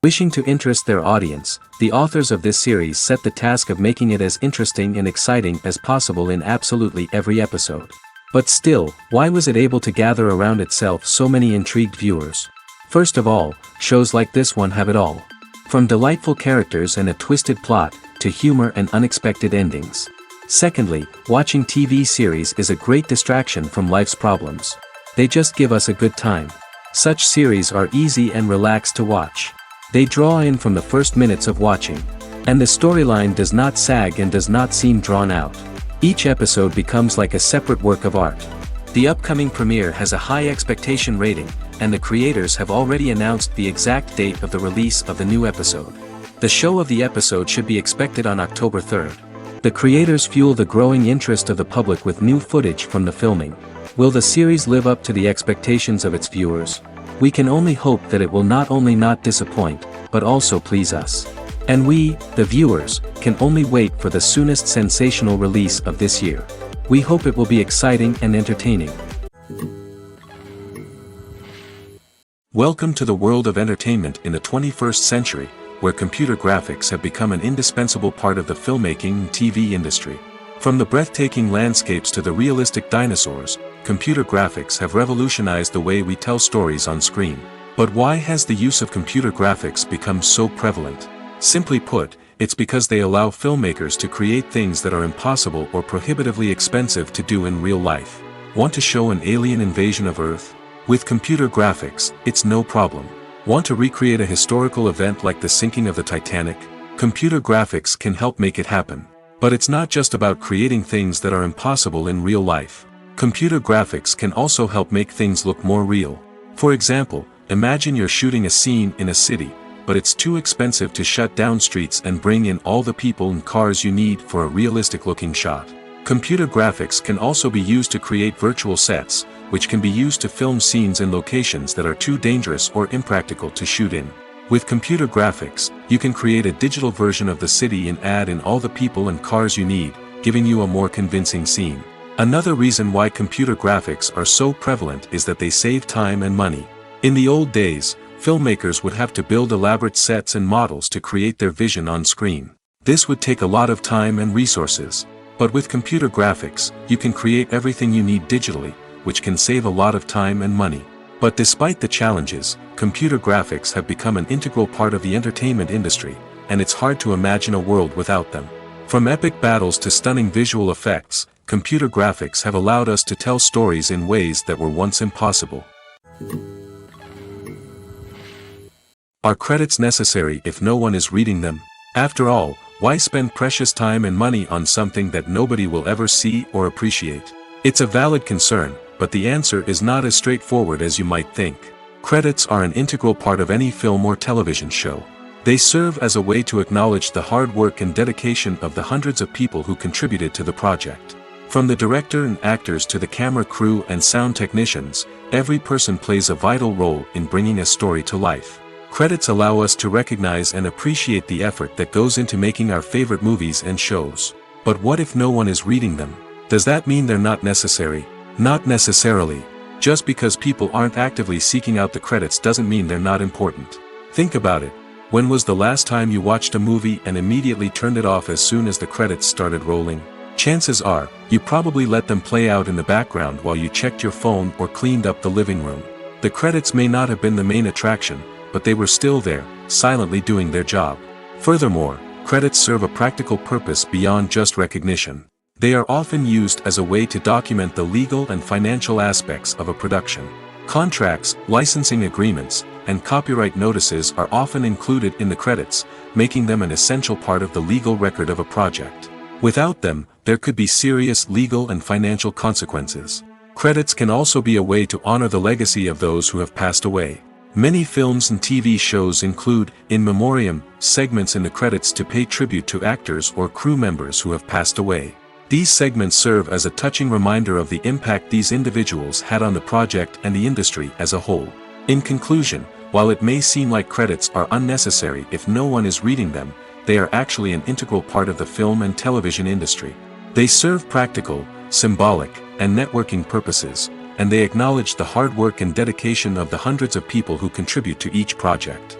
Wishing to interest their audience, the authors of this series set the task of making it as interesting and exciting as possible in absolutely every episode. But still, why was it able to gather around itself so many intrigued viewers? First of all, shows like this one have it all. From delightful characters and a twisted plot, to humor and unexpected endings. Secondly, watching TV series is a great distraction from life's problems. They just give us a good time. Such series are easy and relaxed to watch. They draw in from the first minutes of watching. And the storyline does not sag and does not seem drawn out. Each episode becomes like a separate work of art. The upcoming premiere has a high expectation rating, and the creators have already announced the exact date of the release of the new episode. The show of the episode should be expected on October 3rd. The creators fuel the growing interest of the public with new footage from the filming. Will the series live up to the expectations of its viewers? We can only hope that it will not only not disappoint, but also please us. And we, the viewers, can only wait for the soonest sensational release of this year. We hope it will be exciting and entertaining. Welcome to the world of entertainment in the 21st century, where computer graphics have become an indispensable part of the filmmaking and TV industry. From the breathtaking landscapes to the realistic dinosaurs, computer graphics have revolutionized the way we tell stories on screen. But why has the use of computer graphics become so prevalent? Simply put, it's because they allow filmmakers to create things that are impossible or prohibitively expensive to do in real life. Want to show an alien invasion of Earth? With computer graphics, it's no problem. Want to recreate a historical event like the sinking of the Titanic? Computer graphics can help make it happen. But it's not just about creating things that are impossible in real life. Computer graphics can also help make things look more real. For example, imagine you're shooting a scene in a city, but it's too expensive to shut down streets and bring in all the people and cars you need for a realistic-looking shot. Computer graphics can also be used to create virtual sets, which can be used to film scenes in locations that are too dangerous or impractical to shoot in. With computer graphics, you can create a digital version of the city and add in all the people and cars you need, giving you a more convincing scene. Another reason why computer graphics are so prevalent is that they save time and money. In the old days, filmmakers would have to build elaborate sets and models to create their vision on screen. This would take a lot of time and resources. But with computer graphics, you can create everything you need digitally, which can save a lot of time and money. But despite the challenges, computer graphics have become an integral part of the entertainment industry, and it's hard to imagine a world without them. From epic battles to stunning visual effects, computer graphics have allowed us to tell stories in ways that were once impossible. Are credits necessary if no one is reading them? After all, why spend precious time and money on something that nobody will ever see or appreciate? It's a valid concern, but the answer is not as straightforward as you might think. Credits are an integral part of any film or television show. They serve as a way to acknowledge the hard work and dedication of the hundreds of people who contributed to the project. From the director and actors to the camera crew and sound technicians, every person plays a vital role in bringing a story to life. Credits allow us to recognize and appreciate the effort that goes into making our favorite movies and shows. But what if no one is reading them? Does that mean they're not necessary? Not necessarily. Just because people aren't actively seeking out the credits doesn't mean they're not important. Think about it. When was the last time you watched a movie and immediately turned it off as soon as the credits started rolling? Chances are, you probably let them play out in the background while you checked your phone or cleaned up the living room. The credits may not have been the main attraction, but they were still there, silently doing their job. Furthermore, credits serve a practical purpose beyond just recognition. They are often used as a way to document the legal and financial aspects of a production. Contracts, licensing agreements, and copyright notices are often included in the credits, making them an essential part of the legal record of a project. Without them, there could be serious legal and financial consequences. Credits can also be a way to honor the legacy of those who have passed away. Many films and TV shows include, in memoriam, segments in the credits to pay tribute to actors or crew members who have passed away. These segments serve as a touching reminder of the impact these individuals had on the project and the industry as a whole. In conclusion, while it may seem like credits are unnecessary if no one is reading them, they are actually an integral part of the film and television industry. They serve practical, symbolic, and networking purposes, and they acknowledge the hard work and dedication of the hundreds of people who contribute to each project.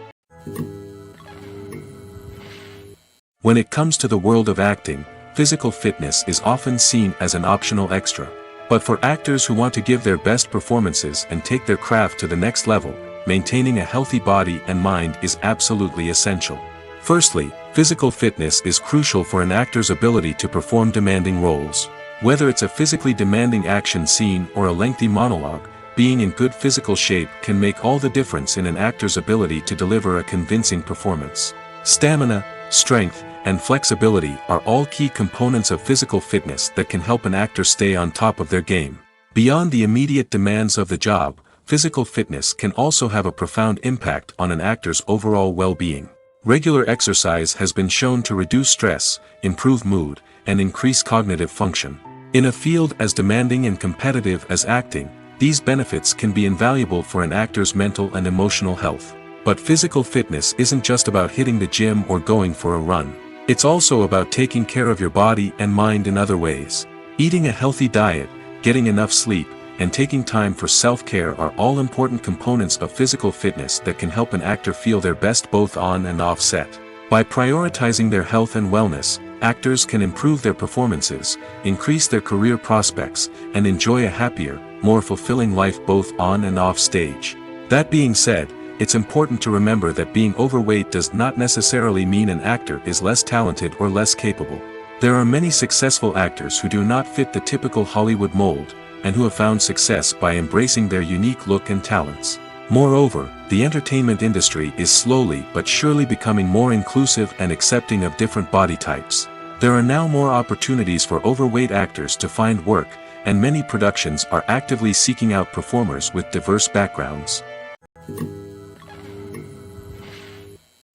When it comes to the world of acting, physical fitness is often seen as an optional extra. But for actors who want to give their best performances and take their craft to the next level, maintaining a healthy body and mind is absolutely essential. Firstly, physical fitness is crucial for an actor's ability to perform demanding roles. Whether it's a physically demanding action scene or a lengthy monologue, being in good physical shape can make all the difference in an actor's ability to deliver a convincing performance. Stamina, strength, and flexibility are all key components of physical fitness that can help an actor stay on top of their game. Beyond the immediate demands of the job, physical fitness can also have a profound impact on an actor's overall well-being. Regular exercise has been shown to reduce stress, improve mood, and increase cognitive function. In a field as demanding and competitive as acting, these benefits can be invaluable for an actor's mental and emotional health. But physical fitness isn't just about hitting the gym or going for a run. It's also about taking care of your body and mind in other ways. Eating a healthy diet, getting enough sleep, and taking time for self-care are all important components of physical fitness that can help an actor feel their best both on and off set. By prioritizing their health and wellness, actors can improve their performances, increase their career prospects, and enjoy a happier, more fulfilling life both on and off stage. That being said, it's important to remember that being overweight does not necessarily mean an actor is less talented or less capable. There are many successful actors who do not fit the typical Hollywood mold, and who have found success by embracing their unique look and talents. Moreover, the entertainment industry is slowly but surely becoming more inclusive and accepting of different body types. There are now more opportunities for overweight actors to find work, and many productions are actively seeking out performers with diverse backgrounds.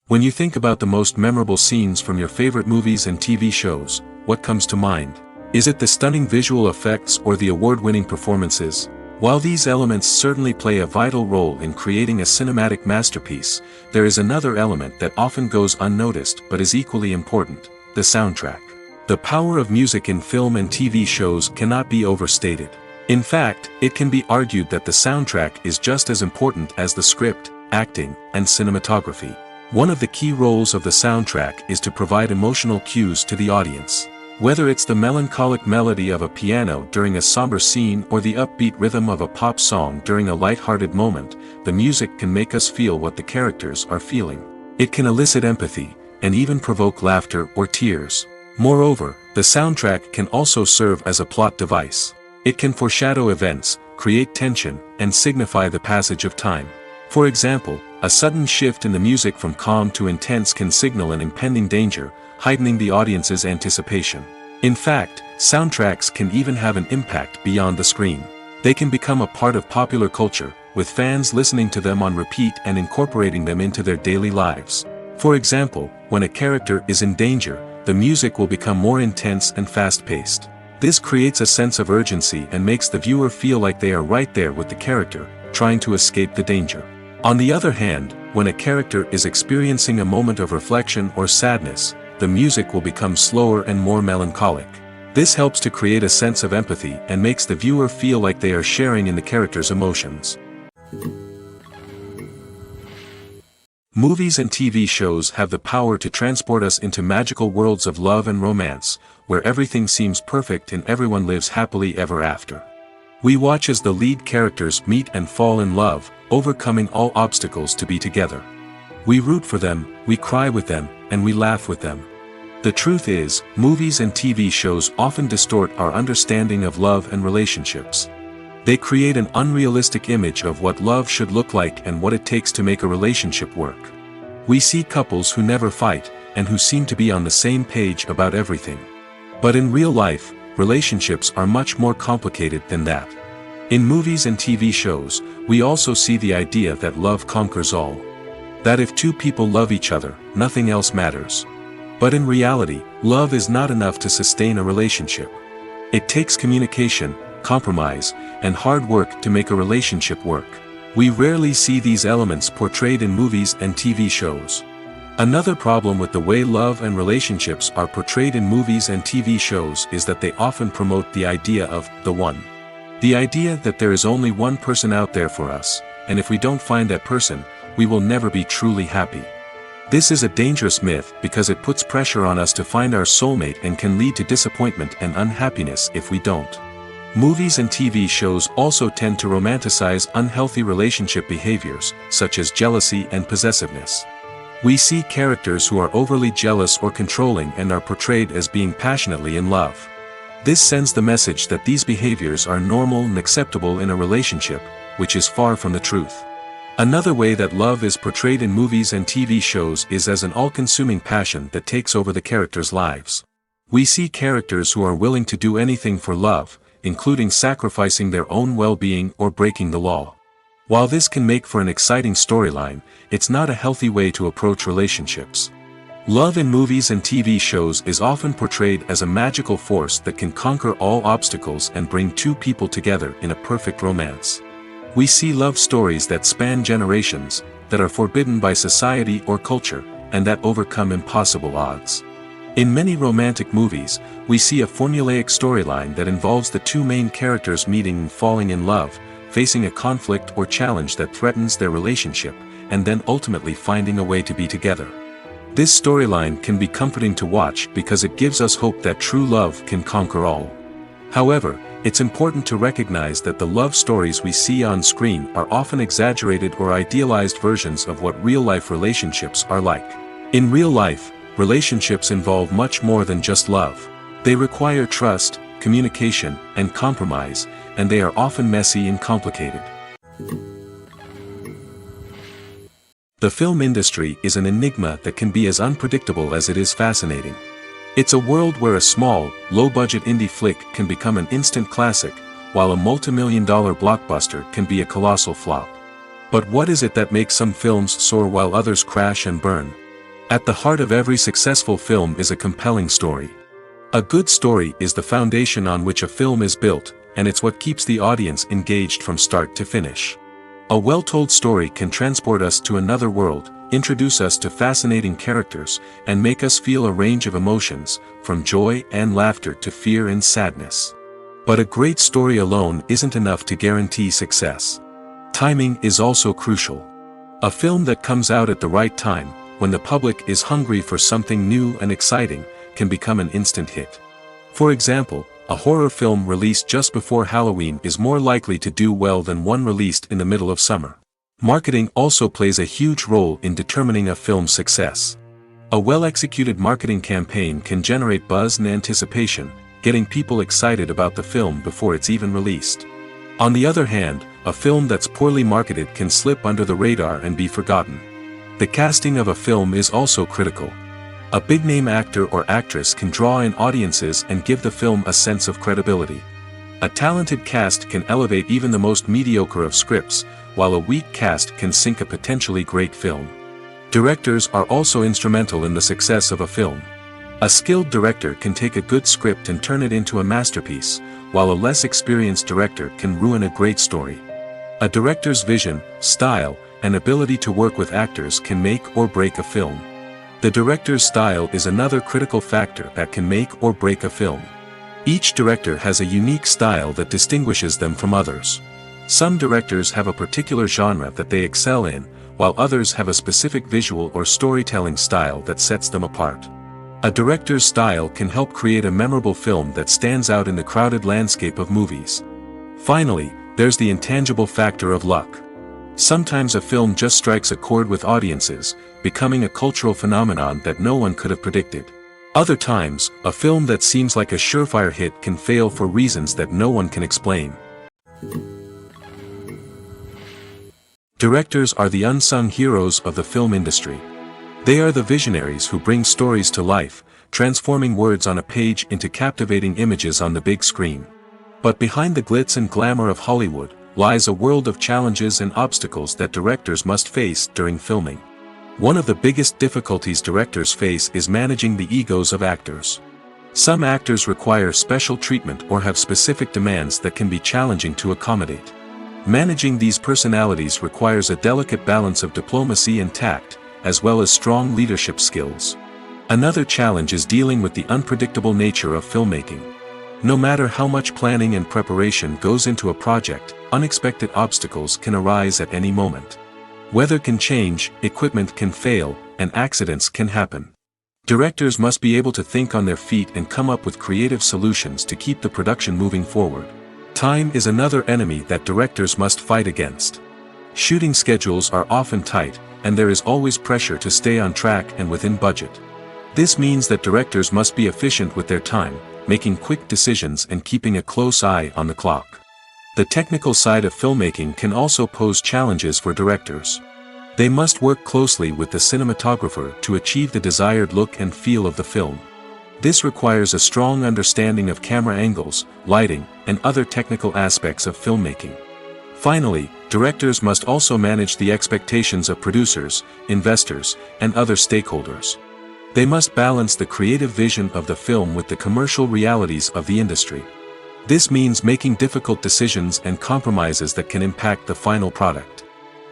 When you think about the most memorable scenes from your favorite movies and TV shows, what comes to mind? Is it the stunning visual effects or the award-winning performances? While these elements certainly play a vital role in creating a cinematic masterpiece, there is another element that often goes unnoticed but is equally important: the soundtrack. The power of music in film and TV shows cannot be overstated. In fact, it can be argued that the soundtrack is just as important as the script, acting, and cinematography. One of the key roles of the soundtrack is to provide emotional cues to the audience. Whether it's the melancholic melody of a piano during a somber scene or the upbeat rhythm of a pop song during a light-hearted moment, the music can make us feel what the characters are feeling. It can elicit empathy, and even provoke laughter or tears. Moreover, the soundtrack can also serve as a plot device. It can foreshadow events, create tension, and signify the passage of time. For example, a sudden shift in the music from calm to intense can signal an impending danger, heightening the audience's anticipation. In fact, soundtracks can even have an impact beyond the screen. They can become a part of popular culture, with fans listening to them on repeat and incorporating them into their daily lives. For example, when a character is in danger, the music will become more intense and fast-paced. This creates a sense of urgency and makes the viewer feel like they are right there with the character, trying to escape the danger. On the other hand, when a character is experiencing a moment of reflection or sadness, the music will become slower and more melancholic. This helps to create a sense of empathy and makes the viewer feel like they are sharing in the character's emotions. Movies and TV shows have the power to transport us into magical worlds of love and romance, where everything seems perfect and everyone lives happily ever after. We watch as the lead characters meet and fall in love, overcoming all obstacles to be together. We root for them, we cry with them, and we laugh with them. The truth is, movies and TV shows often distort our understanding of love and relationships. They create an unrealistic image of what love should look like and what it takes to make a relationship work. We see couples who never fight, and who seem to be on the same page about everything. But in real life, relationships are much more complicated than that. In movies and TV shows, we also see the idea that love conquers all. That if two people love each other, nothing else matters. But in reality, love is not enough to sustain a relationship. It takes communication, compromise, and hard work to make a relationship work. We rarely see these elements portrayed in movies and TV shows. Another problem with the way love and relationships are portrayed in movies and TV shows is that they often promote the idea of the one. The idea that there is only one person out there for us, and if we don't find that person, we will never be truly happy. This is a dangerous myth because it puts pressure on us to find our soulmate and can lead to disappointment and unhappiness if we don't. Movies and TV shows also tend to romanticize unhealthy relationship behaviors, such as jealousy and possessiveness. We see characters who are overly jealous or controlling and are portrayed as being passionately in love. This sends the message that these behaviors are normal and acceptable in a relationship, which is far from the truth. Another way that love is portrayed in movies and TV shows is as an all-consuming passion that takes over the characters' lives. We see characters who are willing to do anything for love, including sacrificing their own well-being or breaking the law. While this can make for an exciting storyline, it's not a healthy way to approach relationships. Love in movies and TV shows is often portrayed as a magical force that can conquer all obstacles and bring two people together in a perfect romance. We see love stories that span generations, that are forbidden by society or culture, and that overcome impossible odds. In many romantic movies, we see a formulaic storyline that involves the two main characters meeting and falling in love, facing a conflict or challenge that threatens their relationship, and then ultimately finding a way to be together. This storyline can be comforting to watch because it gives us hope that true love can conquer all. However, it's important to recognize that the love stories we see on screen are often exaggerated or idealized versions of what real-life relationships are like. In real life, relationships involve much more than just love. They require trust, communication, and compromise, and they are often messy and complicated. The film industry is an enigma that can be as unpredictable as it is fascinating. It's a world where a small, low-budget indie flick can become an instant classic, while a multi-million-dollar blockbuster can be a colossal flop. But what is it that makes some films soar while others crash and burn? At the heart of every successful film is a compelling story. A good story is the foundation on which a film is built, and it's what keeps the audience engaged from start to finish. A well-told story can transport us to another world, introduce us to fascinating characters, and make us feel a range of emotions, from joy and laughter to fear and sadness. But a great story alone isn't enough to guarantee success. Timing is also crucial. A film that comes out at the right time, when the public is hungry for something new and exciting, can become an instant hit. For example, a horror film released just before Halloween is more likely to do well than one released in the middle of summer. Marketing also plays a huge role in determining a film's success. A well-executed marketing campaign can generate buzz and anticipation, getting people excited about the film before it's even released. On the other hand, a film that's poorly marketed can slip under the radar and be forgotten. The casting of a film is also critical. A big-name actor or actress can draw in audiences and give the film a sense of credibility. A talented cast can elevate even the most mediocre of scripts, while a weak cast can sink a potentially great film. Directors are also instrumental in the success of a film. A skilled director can take a good script and turn it into a masterpiece, while a less experienced director can ruin a great story. A director's vision, style, and ability to work with actors can make or break a film. The director's style is another critical factor that can make or break a film. Each director has a unique style that distinguishes them from others. Some directors have a particular genre that they excel in, while others have a specific visual or storytelling style that sets them apart. A director's style can help create a memorable film that stands out in the crowded landscape of movies. Finally, there's the intangible factor of luck. Sometimes a film just strikes a chord with audiences, becoming a cultural phenomenon that no one could have predicted. Other times, a film that seems like a surefire hit can fail for reasons that no one can explain. Directors are the unsung heroes of the film industry. They are the visionaries who bring stories to life, transforming words on a page into captivating images on the big screen. But behind the glitz and glamour of Hollywood, lies a world of challenges and obstacles that directors must face during filming. One of the biggest difficulties directors face is managing the egos of actors. Some actors require special treatment or have specific demands that can be challenging to accommodate. Managing these personalities requires a delicate balance of diplomacy and tact, as well as strong leadership skills. Another challenge is dealing with the unpredictable nature of filmmaking. No matter how much planning and preparation goes into a project, unexpected obstacles can arise at any moment. Weather can change, equipment can fail, and accidents can happen. Directors must be able to think on their feet and come up with creative solutions to keep the production moving forward. Time is another enemy that directors must fight against. Shooting schedules are often tight, and there is always pressure to stay on track and within budget. This means that directors must be efficient with their time, making quick decisions and keeping a close eye on the clock. The technical side of filmmaking can also pose challenges for directors. They must work closely with the cinematographer to achieve the desired look and feel of the film. This requires a strong understanding of camera angles, lighting, and other technical aspects of filmmaking. Finally, directors must also manage the expectations of producers, investors, and other stakeholders. They must balance the creative vision of the film with the commercial realities of the industry. This means making difficult decisions and compromises that can impact the final product.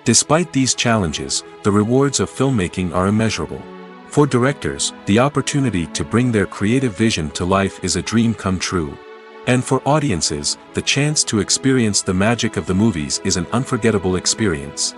Despite these challenges, the rewards of filmmaking are immeasurable. For directors, the opportunity to bring their creative vision to life is a dream come true. And for audiences, the chance to experience the magic of the movies is an unforgettable experience.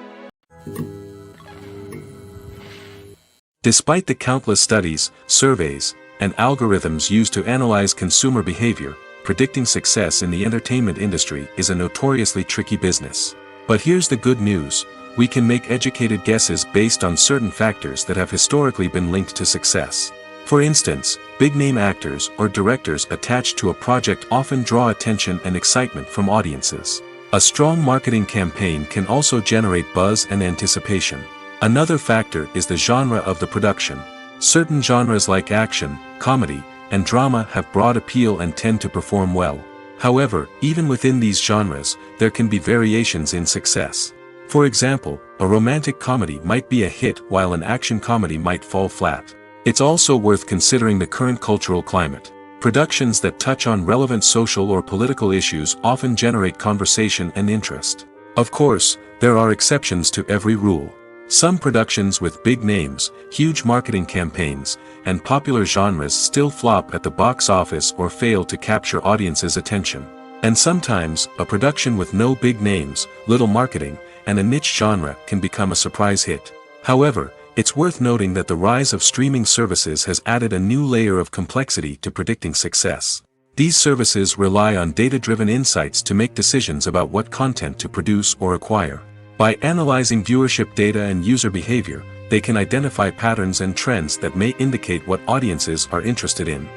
Despite the countless studies, surveys, and algorithms used to analyze consumer behavior, predicting success in the entertainment industry is a notoriously tricky business. But here's the good news: we can make educated guesses based on certain factors that have historically been linked to success. For instance, big-name actors or directors attached to a project often draw attention and excitement from audiences. A strong marketing campaign can also generate buzz and anticipation. Another factor is the genre of the production. Certain genres like action, comedy, and drama have broad appeal and tend to perform well. However, even within these genres, there can be variations in success. For example, a romantic comedy might be a hit while an action comedy might fall flat. It's also worth considering the current cultural climate. Productions that touch on relevant social or political issues often generate conversation and interest. Of course, there are exceptions to every rule. Some productions with big names, huge marketing campaigns, and popular genres still flop at the box office or fail to capture audiences' attention. And sometimes, a production with no big names, little marketing, and a niche genre can become a surprise hit. However, it's worth noting that the rise of streaming services has added a new layer of complexity to predicting success. These services rely on data-driven insights to make decisions about what content to produce or acquire. By analyzing viewership data and user behavior, they can identify patterns and trends that may indicate what audiences are interested in.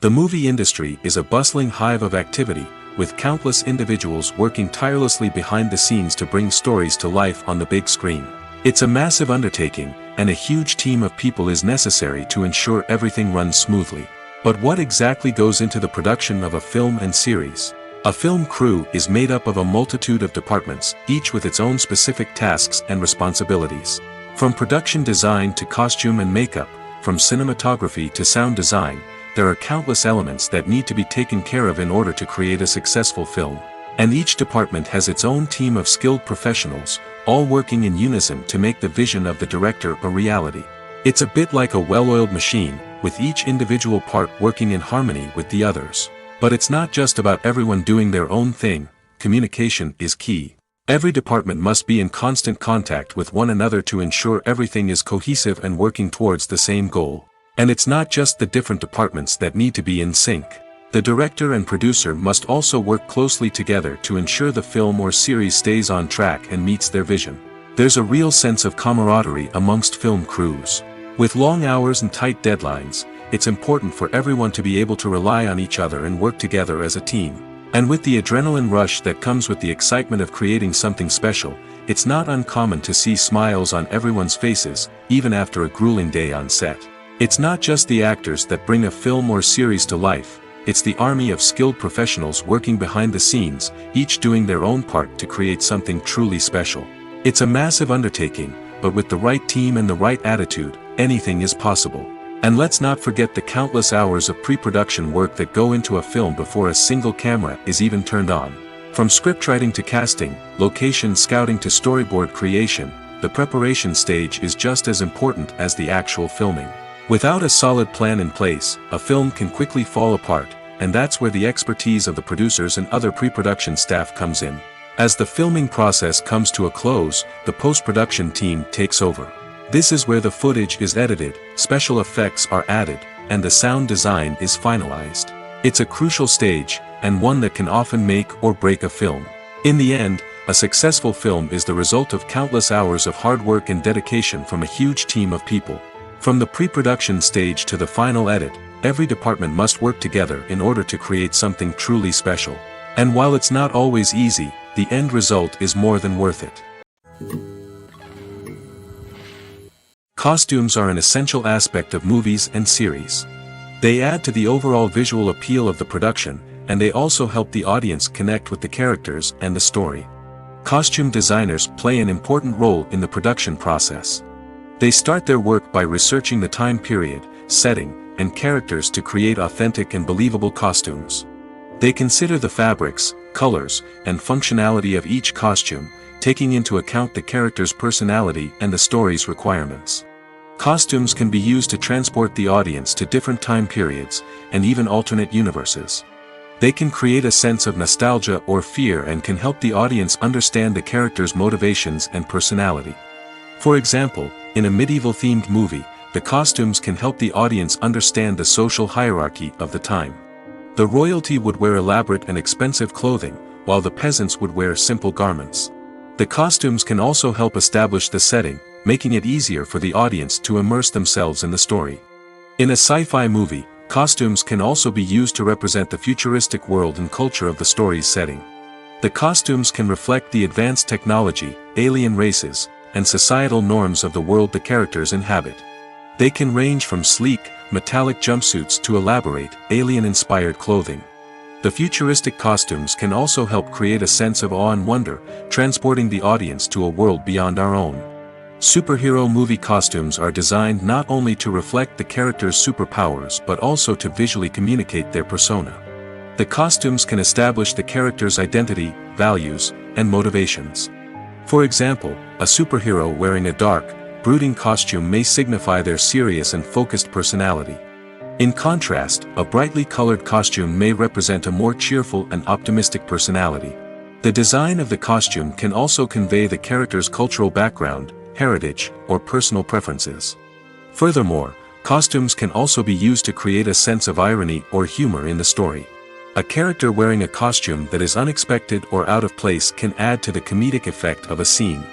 The movie industry is a bustling hive of activity, with countless individuals working tirelessly behind the scenes to bring stories to life on the big screen. It's a massive undertaking, and a huge team of people is necessary to ensure everything runs smoothly. But what exactly goes into the production of a film and series? A film crew is made up of a multitude of departments, each with its own specific tasks and responsibilities. From production design to costume and makeup, from cinematography to sound design, there are countless elements that need to be taken care of in order to create a successful film. And each department has its own team of skilled professionals, all working in unison to make the vision of the director a reality. It's a bit like a well-oiled machine, with each individual part working in harmony with the others. But it's not just about everyone doing their own thing. Communication is key. Every department must be in constant contact with one another to ensure everything is cohesive and working towards the same goal. And it's not just the different departments that need to be in sync. The director and producer must also work closely together to ensure the film or series stays on track and meets their vision. There's a real sense of camaraderie amongst film crews. With long hours and tight deadlines, it's important for everyone to be able to rely on each other and work together as a team. And with the adrenaline rush that comes with the excitement of creating something special, it's not uncommon to see smiles on everyone's faces, even after a grueling day on set. It's not just the actors that bring a film or series to life, it's the army of skilled professionals working behind the scenes, each doing their own part to create something truly special. It's a massive undertaking, but with the right team and the right attitude, anything is possible. And let's not forget the countless hours of pre-production work that go into a film before a single camera is even turned on. From scriptwriting to casting, location scouting to storyboard creation, the preparation stage is just as important as the actual filming. Without a solid plan in place, a film can quickly fall apart, and that's where the expertise of the producers and other pre-production staff comes in. As the filming process comes to a close, the post-production team takes over. This is where the footage is edited, special effects are added, and the sound design is finalized. It's a crucial stage, and one that can often make or break a film. In the end, a successful film is the result of countless hours of hard work and dedication from a huge team of people. From the pre-production stage to the final edit, every department must work together in order to create something truly special. And while it's not always easy, the end result is more than worth it. Costumes are an essential aspect of movies and series. They add to the overall visual appeal of the production, and they also help the audience connect with the characters and the story. Costume designers play an important role in the production process. They start their work by researching the time period, setting, and characters to create authentic and believable costumes. They consider the fabrics, colors, and functionality of each costume, taking into account the character's personality and the story's requirements. Costumes can be used to transport the audience to different time periods, and even alternate universes. They can create a sense of nostalgia or fear and can help the audience understand the character's motivations and personality. For example, in a medieval-themed movie, the costumes can help the audience understand the social hierarchy of the time. The royalty would wear elaborate and expensive clothing, while the peasants would wear simple garments. The costumes can also help establish the setting, making it easier for the audience to immerse themselves in the story. In a sci-fi movie, costumes can also be used to represent the futuristic world and culture of the story's setting. The costumes can reflect the advanced technology, alien races, and societal norms of the world the characters inhabit. They can range from sleek, metallic jumpsuits to elaborate, alien-inspired clothing. The futuristic costumes can also help create a sense of awe and wonder, transporting the audience to a world beyond our own. Superhero movie costumes are designed not only to reflect the character's superpowers but also to visually communicate their persona. The costumes can establish the character's identity, values, and motivations. For example, a superhero wearing a dark, brooding costume may signify their serious and focused personality. In contrast, a brightly colored costume may represent a more cheerful and optimistic personality. The design of the costume can also convey the character's cultural background, heritage, or personal preferences. Furthermore, costumes can also be used to create a sense of irony or humor in the story. A character wearing a costume that is unexpected or out of place can add to the comedic effect of a scene.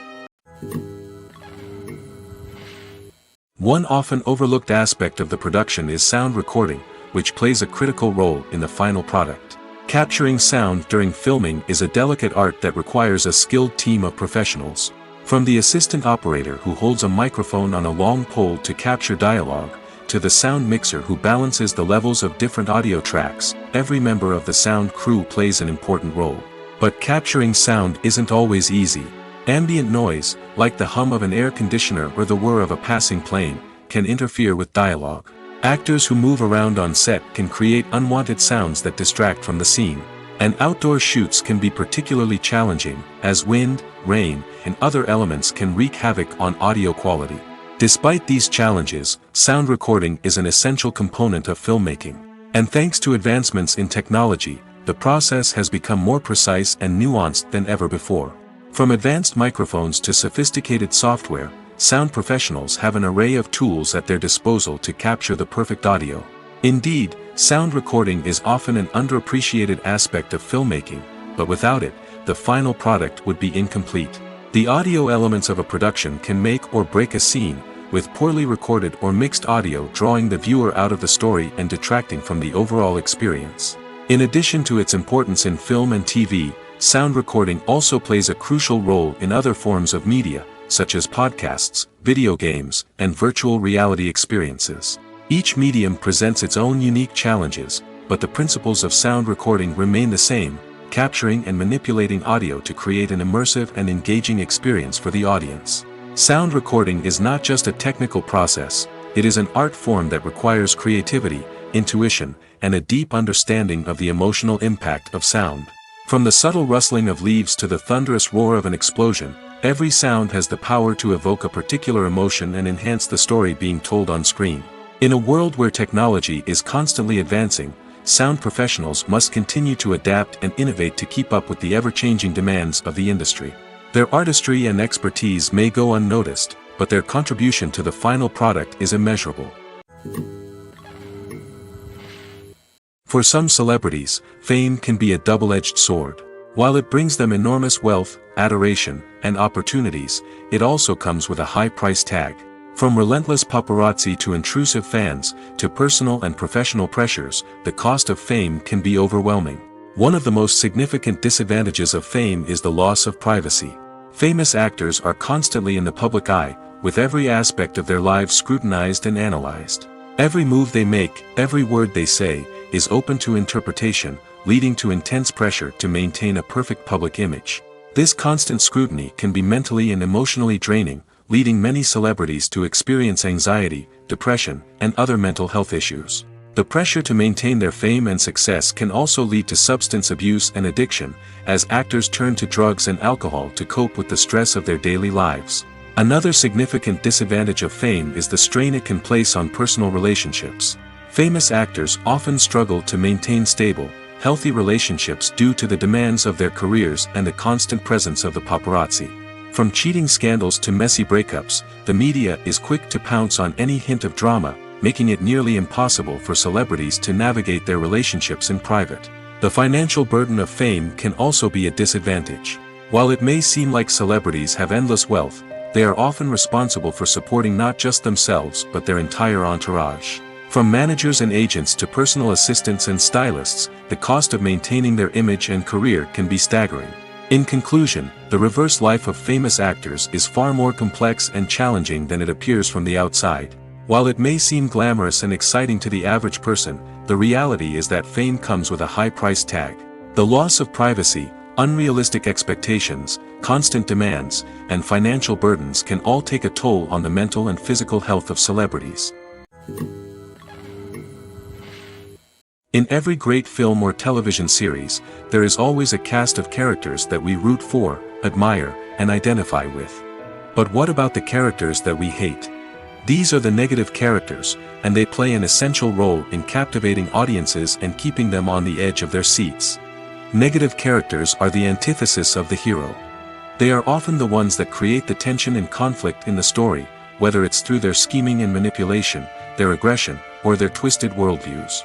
One often overlooked aspect of the production is sound recording, which plays a critical role in the final product. Capturing sound during filming is a delicate art that requires a skilled team of professionals. From the assistant operator who holds a microphone on a long pole to capture dialogue, to the sound mixer who balances the levels of different audio tracks, every member of the sound crew plays an important role. But capturing sound isn't always easy. Ambient noise, like the hum of an air conditioner or the whir of a passing plane, can interfere with dialogue. Actors who move around on set can create unwanted sounds that distract from the scene. And outdoor shoots can be particularly challenging, as wind, rain, and other elements can wreak havoc on audio quality. Despite these challenges, sound recording is an essential component of filmmaking. And thanks to advancements in technology, the process has become more precise and nuanced than ever before. From advanced microphones to sophisticated software, sound professionals have an array of tools at their disposal to capture the perfect audio. Indeed, sound recording is often an underappreciated aspect of filmmaking, but without it, the final product would be incomplete. The audio elements of a production can make or break a scene, with poorly recorded or mixed audio drawing the viewer out of the story and detracting from the overall experience. In addition to its importance in film and TV, sound recording also plays a crucial role in other forms of media, such as podcasts, video games, and virtual reality experiences. Each medium presents its own unique challenges, but the principles of sound recording remain the same, capturing and manipulating audio to create an immersive and engaging experience for the audience. Sound recording is not just a technical process, it is an art form that requires creativity, intuition, and a deep understanding of the emotional impact of sound. From the subtle rustling of leaves to the thunderous roar of an explosion, every sound has the power to evoke a particular emotion and enhance the story being told on screen. In a world where technology is constantly advancing, sound professionals must continue to adapt and innovate to keep up with the ever-changing demands of the industry. Their artistry and expertise may go unnoticed, but their contribution to the final product is immeasurable. For some celebrities, fame can be a double-edged sword. While it brings them enormous wealth, adoration, and opportunities, it also comes with a high price tag. From relentless paparazzi to intrusive fans, to personal and professional pressures, the cost of fame can be overwhelming. One of the most significant disadvantages of fame is the loss of privacy. Famous actors are constantly in the public eye, with every aspect of their lives scrutinized and analyzed. Every move they make, every word they say, is open to interpretation, leading to intense pressure to maintain a perfect public image. This constant scrutiny can be mentally and emotionally draining, leading many celebrities to experience anxiety, depression, and other mental health issues. The pressure to maintain their fame and success can also lead to substance abuse and addiction, as actors turn to drugs and alcohol to cope with the stress of their daily lives. Another significant disadvantage of fame is the strain it can place on personal relationships. Famous actors often struggle to maintain stable, healthy relationships due to the demands of their careers and the constant presence of the paparazzi. From cheating scandals to messy breakups, the media is quick to pounce on any hint of drama, making it nearly impossible for celebrities to navigate their relationships in private. The financial burden of fame can also be a disadvantage. While it may seem like celebrities have endless wealth, they are often responsible for supporting not just themselves but their entire entourage. From managers and agents to personal assistants and stylists, the cost of maintaining their image and career can be staggering. In conclusion, the reverse life of famous actors is far more complex and challenging than it appears from the outside. While it may seem glamorous and exciting to the average person, the reality is that fame comes with a high price tag. The loss of privacy, unrealistic expectations, constant demands, and financial burdens can all take a toll on the mental and physical health of celebrities. In every great film or television series, there is always a cast of characters that we root for, admire, and identify with. But what about the characters that we hate? These are the negative characters, and they play an essential role in captivating audiences and keeping them on the edge of their seats. Negative characters are the antithesis of the hero. They are often the ones that create the tension and conflict in the story, whether it's through their scheming and manipulation, their aggression, or their twisted worldviews.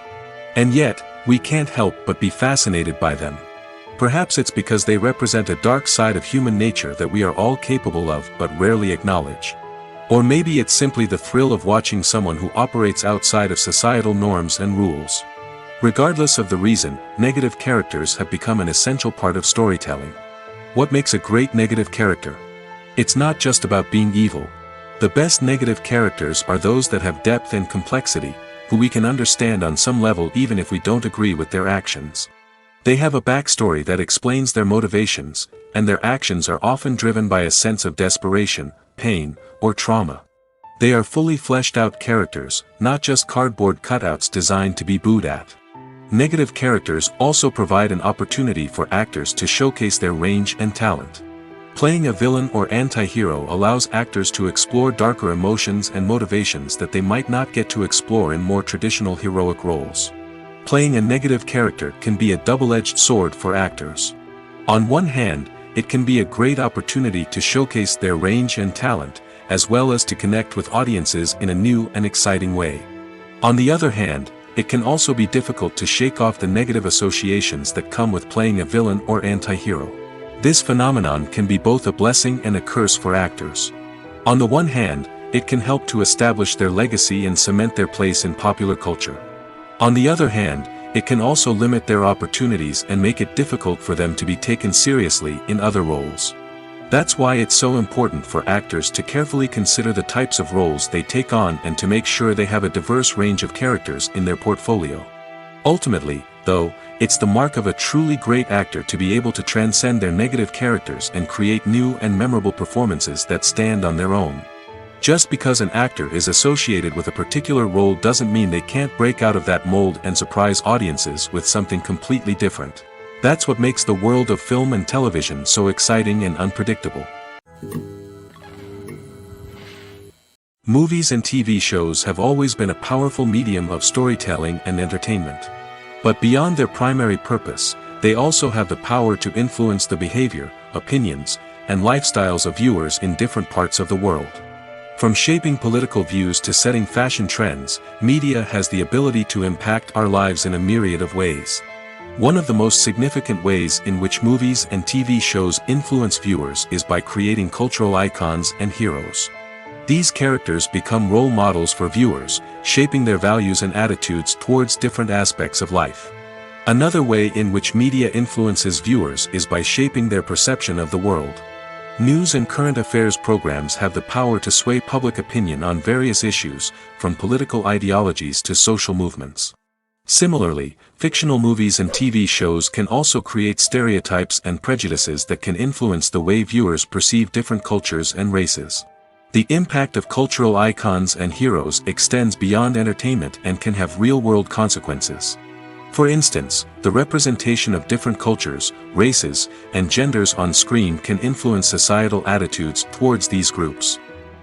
And yet, we can't help but be fascinated by them. Perhaps it's because they represent a dark side of human nature that we are all capable of but rarely acknowledge. Or maybe it's simply the thrill of watching someone who operates outside of societal norms and rules. Regardless of the reason, negative characters have become an essential part of storytelling. What makes a great negative character? It's not just about being evil. The best negative characters are those that have depth and complexity, who we can understand on some level even if we don't agree with their actions. They have a backstory that explains their motivations, and their actions are often driven by a sense of desperation, pain, or trauma. They are fully fleshed out characters, not just cardboard cutouts designed to be booed at. Negative characters also provide an opportunity for actors to showcase their range and talent. Playing a villain or anti-hero allows actors to explore darker emotions and motivations that they might not get to explore in more traditional heroic roles. Playing a negative character can be a double-edged sword for actors. On one hand, it can be a great opportunity to showcase their range and talent, as well as to connect with audiences in a new and exciting way. On the other hand, it can also be difficult to shake off the negative associations that come with playing a villain or anti-hero. This phenomenon can be both a blessing and a curse for actors. On the one hand, it can help to establish their legacy and cement their place in popular culture. On the other hand, it can also limit their opportunities and make it difficult for them to be taken seriously in other roles. That's why it's so important for actors to carefully consider the types of roles they take on and to make sure they have a diverse range of characters in their portfolio. Ultimately, though, it's the mark of a truly great actor to be able to transcend their negative characters and create new and memorable performances that stand on their own. Just because an actor is associated with a particular role doesn't mean they can't break out of that mold and surprise audiences with something completely different. That's what makes the world of film and television so exciting and unpredictable. Movies and TV shows have always been a powerful medium of storytelling and entertainment. But beyond their primary purpose, they also have the power to influence the behavior, opinions, and lifestyles of viewers in different parts of the world. From shaping political views to setting fashion trends, media has the ability to impact our lives in a myriad of ways. One of the most significant ways in which movies and TV shows influence viewers is by creating cultural icons and heroes. These characters become role models for viewers, shaping their values and attitudes towards different aspects of life. Another way in which media influences viewers is by shaping their perception of the world. News and current affairs programs have the power to sway public opinion on various issues, from political ideologies to social movements. Similarly, fictional movies and TV shows can also create stereotypes and prejudices that can influence the way viewers perceive different cultures and races. The impact of cultural icons and heroes extends beyond entertainment and can have real-world consequences. For instance, the representation of different cultures, races, and genders on screen can influence societal attitudes towards these groups.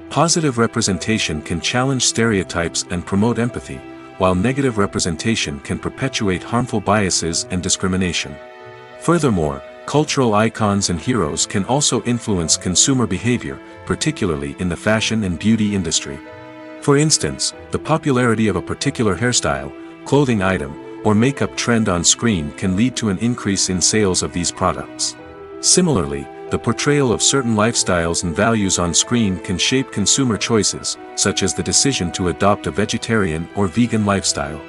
Positive representation can challenge stereotypes and promote empathy, while negative representation can perpetuate harmful biases and discrimination. Furthermore, cultural icons and heroes can also influence consumer behavior, particularly in the fashion and beauty industry. For instance, the popularity of a particular hairstyle, clothing item, or makeup trend on screen can lead to an increase in sales of these products. Similarly, the portrayal of certain lifestyles and values on screen can shape consumer choices, such as the decision to adopt a vegetarian or vegan lifestyle.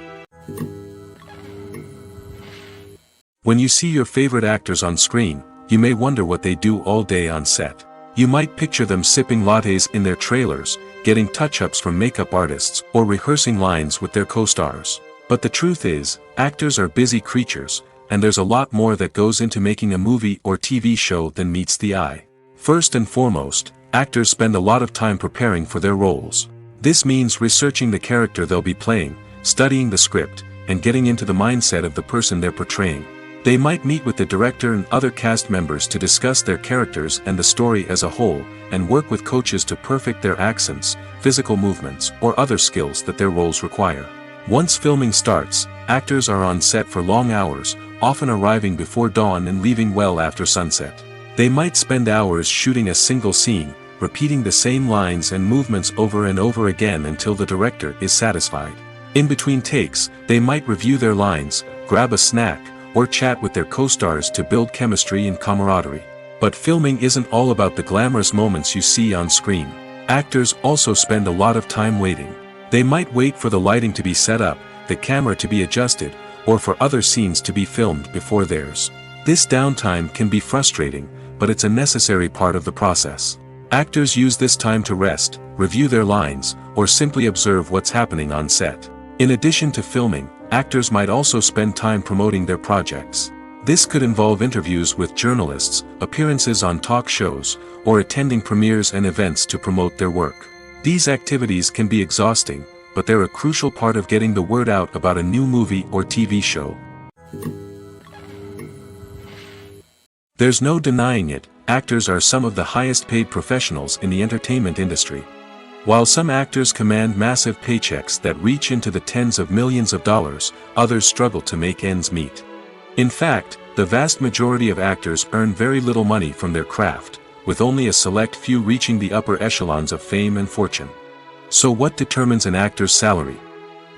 When you see your favorite actors on screen, you may wonder what they do all day on set. You might picture them sipping lattes in their trailers, getting touch-ups from makeup artists, or rehearsing lines with their co-stars. But the truth is, actors are busy creatures, and there's a lot more that goes into making a movie or TV show than meets the eye. First and foremost, actors spend a lot of time preparing for their roles. This means researching the character they'll be playing, studying the script, and getting into the mindset of the person they're portraying. They might meet with the director and other cast members to discuss their characters and the story as a whole, and work with coaches to perfect their accents, physical movements, or other skills that their roles require. Once filming starts, actors are on set for long hours, often arriving before dawn and leaving well after sunset. They might spend hours shooting a single scene, repeating the same lines and movements over and over again until the director is satisfied. In between takes, they might review their lines, grab a snack, or chat with their co-stars to build chemistry and camaraderie. But filming isn't all about the glamorous moments you see on screen. Actors also spend a lot of time waiting. They might wait for the lighting to be set up, the camera to be adjusted, or for other scenes to be filmed before theirs. This downtime can be frustrating, but it's a necessary part of the process. Actors use this time to rest, review their lines, or simply observe what's happening on set. In addition to filming, actors might also spend time promoting their projects. This could involve interviews with journalists, appearances on talk shows, or attending premieres and events to promote their work. These activities can be exhausting, but they're a crucial part of getting the word out about a new movie or TV show. There's no denying it, actors are some of the highest paid professionals in the entertainment industry. While some actors command massive paychecks that reach into the tens of millions of dollars, others struggle to make ends meet. In fact, the vast majority of actors earn very little money from their craft, with only a select few reaching the upper echelons of fame and fortune. So what determines an actor's salary?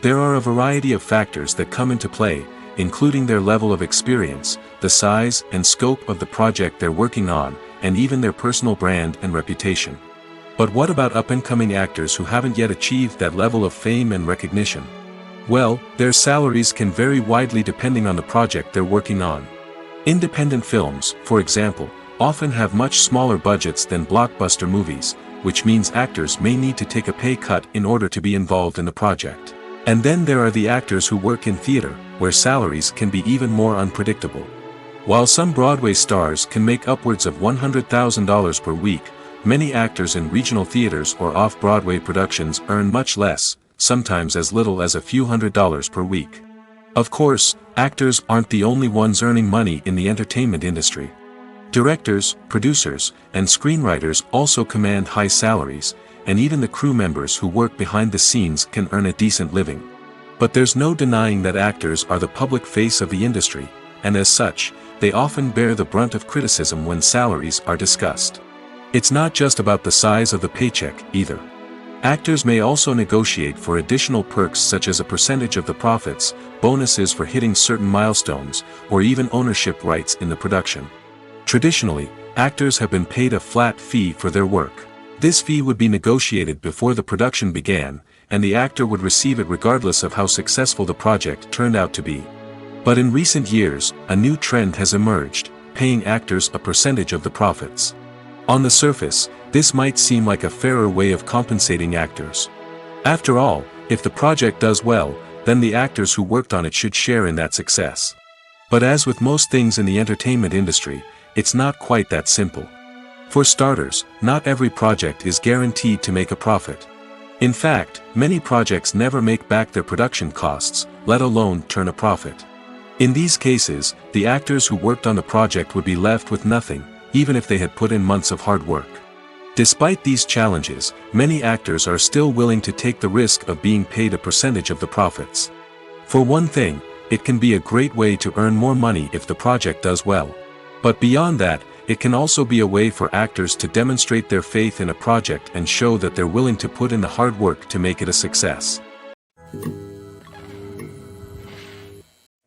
There are a variety of factors that come into play, including their level of experience, the size and scope of the project they're working on, and even their personal brand and reputation. But what about up-and-coming actors who haven't yet achieved that level of fame and recognition? Well, their salaries can vary widely depending on the project they're working on. Independent films, for example, often have much smaller budgets than blockbuster movies, which means actors may need to take a pay cut in order to be involved in the project. And then there are the actors who work in theater, where salaries can be even more unpredictable. While some Broadway stars can make upwards of $100,000 per week, many actors in regional theaters or off-Broadway productions earn much less, sometimes as little as a few $100s per week. Of course, actors aren't the only ones earning money in the entertainment industry. Directors, producers, and screenwriters also command high salaries, and even the crew members who work behind the scenes can earn a decent living. But there's no denying that actors are the public face of the industry, and as such, they often bear the brunt of criticism when salaries are discussed. It's not just about the size of the paycheck, either. Actors may also negotiate for additional perks such as a percentage of the profits, bonuses for hitting certain milestones, or even ownership rights in the production. Traditionally, actors have been paid a flat fee for their work. This fee would be negotiated before the production began, and the actor would receive it regardless of how successful the project turned out to be. But in recent years, a new trend has emerged, paying actors a percentage of the profits. On the surface, this might seem like a fairer way of compensating actors. After all, if the project does well, then the actors who worked on it should share in that success. But as with most things in the entertainment industry, it's not quite that simple. For starters, not every project is guaranteed to make a profit. In fact, many projects never make back their production costs, let alone turn a profit. In these cases, the actors who worked on the project would be left with nothing, even if they had put in months of hard work. Despite these challenges, many actors are still willing to take the risk of being paid a percentage of the profits. For one thing, it can be a great way to earn more money if the project does well. But beyond that, it can also be a way for actors to demonstrate their faith in a project and show that they're willing to put in the hard work to make it a success.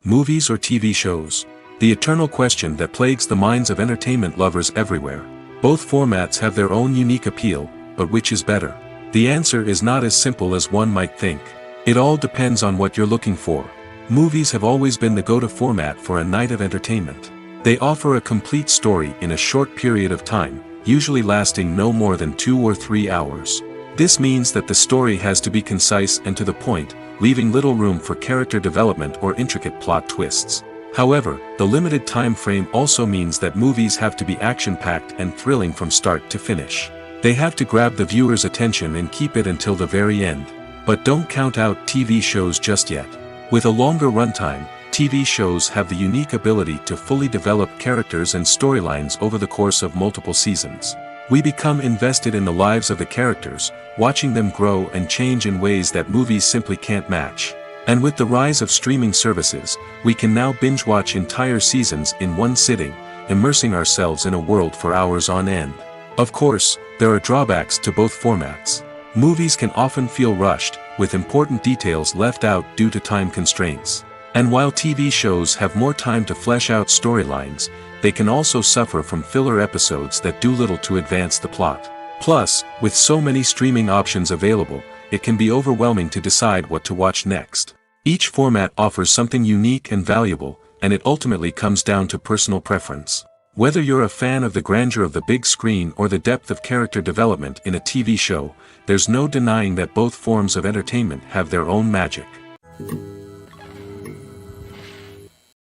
Movies or TV shows? The eternal question that plagues the minds of entertainment lovers everywhere. Both formats have their own unique appeal, but which is better? The answer is not as simple as one might think. It all depends on what you're looking for. Movies have always been the go-to format for a night of entertainment. They offer a complete story in a short period of time, usually lasting no more than 2 or 3 hours. This means that the story has to be concise and to the point, leaving little room for character development or intricate plot twists. However, the limited time frame also means that movies have to be action-packed and thrilling from start to finish. They have to grab the viewer's attention and keep it until the very end. But don't count out TV shows just yet. With a longer runtime, TV shows have the unique ability to fully develop characters and storylines over the course of multiple seasons. We become invested in the lives of the characters, watching them grow and change in ways that movies simply can't match. And with the rise of streaming services, we can now binge-watch entire seasons in one sitting, immersing ourselves in a world for hours on end. Of course, there are drawbacks to both formats. Movies can often feel rushed, with important details left out due to time constraints. And while TV shows have more time to flesh out storylines, they can also suffer from filler episodes that do little to advance the plot. Plus, with so many streaming options available, it can be overwhelming to decide what to watch next. Each format offers something unique and valuable, and it ultimately comes down to personal preference. Whether you're a fan of the grandeur of the big screen or the depth of character development in a TV show, there's no denying that both forms of entertainment have their own magic.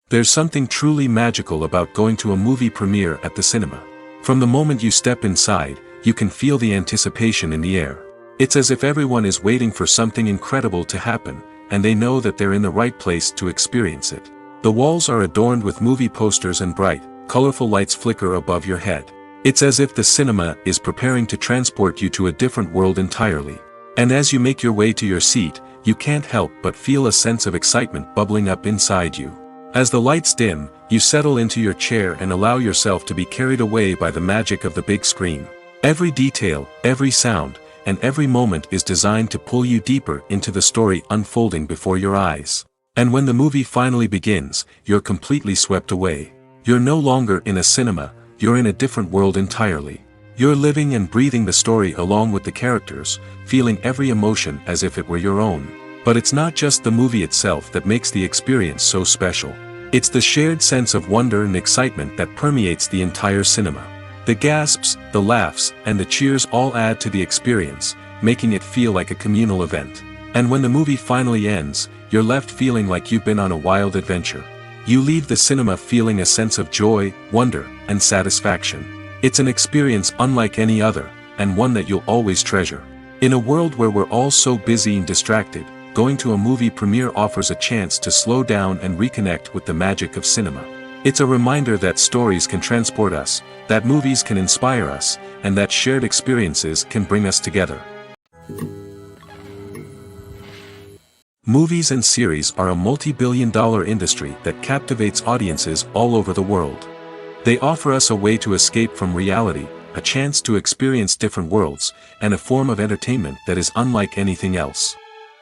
There's something truly magical about going to a movie premiere at the cinema. From the moment you step inside, you can feel the anticipation in the air. It's as if everyone is waiting for something incredible to happen, and they know that they're in the right place to experience it. The walls are adorned with movie posters and bright, colorful lights flicker above your head. It's as if the cinema is preparing to transport you to a different world entirely. And as you make your way to your seat, you can't help but feel a sense of excitement bubbling up inside you. As the lights dim, you settle into your chair and allow yourself to be carried away by the magic of the big screen. Every detail, every sound, and every moment is designed to pull you deeper into the story unfolding before your eyes. And when the movie finally begins, you're completely swept away. You're no longer in a cinema, you're in a different world entirely. You're living and breathing the story along with the characters, feeling every emotion as if it were your own. But it's not just the movie itself that makes the experience so special. It's the shared sense of wonder and excitement that permeates the entire cinema. The gasps, the laughs, and the cheers all add to the experience, making it feel like a communal event. And when the movie finally ends, you're left feeling like you've been on a wild adventure. You leave the cinema feeling a sense of joy, wonder, and satisfaction. It's an experience unlike any other, and one that you'll always treasure. In a world where we're all so busy and distracted, going to a movie premiere offers a chance to slow down and reconnect with the magic of cinema. It's a reminder that stories can transport us, that movies can inspire us, and that shared experiences can bring us together. Movies and series are a multi-billion-dollar industry that captivates audiences all over the world. They offer us a way to escape from reality, a chance to experience different worlds, and a form of entertainment that is unlike anything else.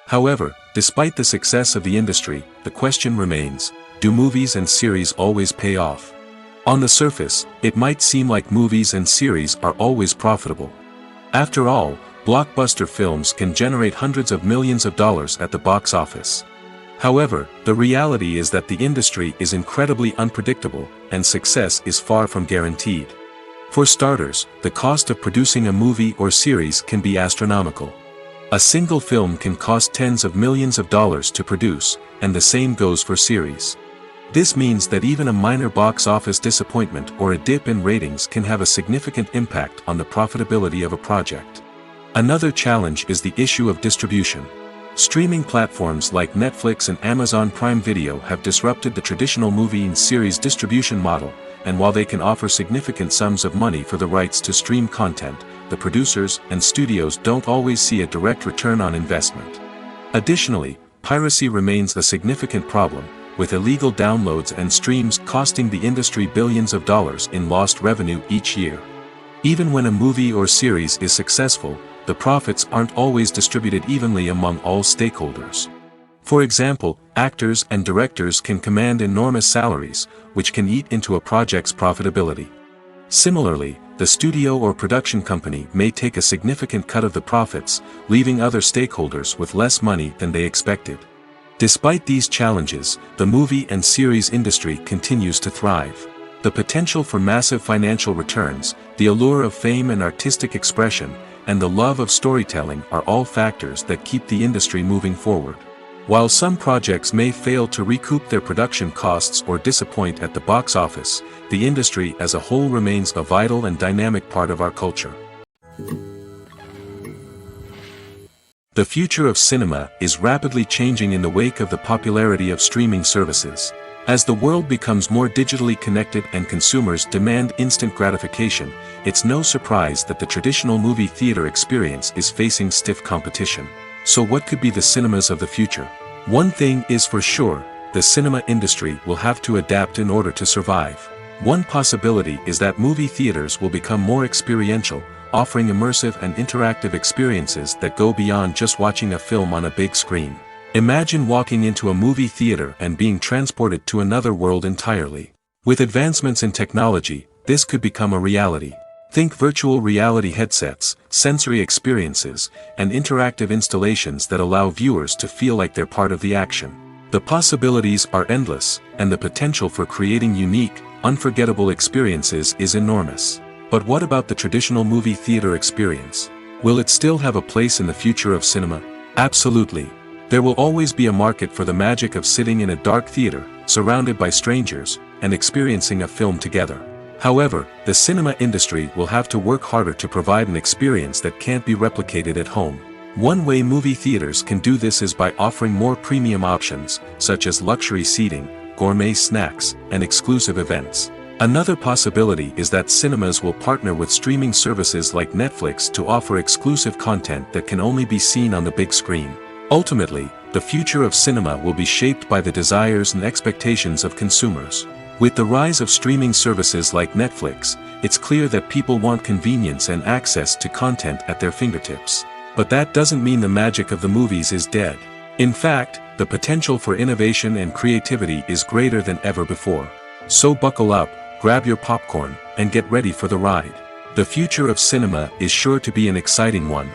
However, despite the success of the industry, the question remains, do movies and series always pay off? On the surface, it might seem like movies and series are always profitable. After all, blockbuster films can generate hundreds of millions of dollars at the box office. However, the reality is that the industry is incredibly unpredictable, and success is far from guaranteed. For starters, the cost of producing a movie or series can be astronomical. A single film can cost tens of millions of dollars to produce, and the same goes for series. This means that even a minor box office disappointment or a dip in ratings can have a significant impact on the profitability of a project. Another challenge is the issue of distribution. Streaming platforms like Netflix and Amazon Prime Video have disrupted the traditional movie and series distribution model, and while they can offer significant sums of money for the rights to stream content, the producers and studios don't always see a direct return on investment. Additionally, piracy remains a significant problem, with illegal downloads and streams costing the industry billions of dollars in lost revenue each year. Even when a movie or series is successful, the profits aren't always distributed evenly among all stakeholders. For example, actors and directors can command enormous salaries, which can eat into a project's profitability. Similarly, the studio or production company may take a significant cut of the profits, leaving other stakeholders with less money than they expected. Despite these challenges, the movie and series industry continues to thrive. The potential for massive financial returns, the allure of fame and artistic expression, and the love of storytelling are all factors that keep the industry moving forward. While some projects may fail to recoup their production costs or disappoint at the box office, the industry as a whole remains a vital and dynamic part of our culture. The future of cinema is rapidly changing in the wake of the popularity of streaming services. As the world becomes more digitally connected and consumers demand instant gratification, it's no surprise that the traditional movie theater experience is facing stiff competition. So what could be the cinemas of the future? One thing is for sure, the cinema industry will have to adapt in order to survive. One possibility is that movie theaters will become more experiential, offering immersive and interactive experiences that go beyond just watching a film on a big screen. Imagine walking into a movie theater and being transported to another world entirely. With advancements in technology, this could become a reality. Think virtual reality headsets, sensory experiences, and interactive installations that allow viewers to feel like they're part of the action. The possibilities are endless, and the potential for creating unique, unforgettable experiences is enormous. But what about the traditional movie theater experience? Will it still have a place in the future of cinema? Absolutely. There will always be a market for the magic of sitting in a dark theater, surrounded by strangers, and experiencing a film together. However, the cinema industry will have to work harder to provide an experience that can't be replicated at home. One way movie theaters can do this is by offering more premium options, such as luxury seating, gourmet snacks, and exclusive events. Another possibility is that cinemas will partner with streaming services like Netflix to offer exclusive content that can only be seen on the big screen. Ultimately, the future of cinema will be shaped by the desires and expectations of consumers. With the rise of streaming services like Netflix, it's clear that people want convenience and access to content at their fingertips. But that doesn't mean the magic of the movies is dead. In fact, the potential for innovation and creativity is greater than ever before. So buckle up, grab your popcorn, and get ready for the ride. The future of cinema is sure to be an exciting one.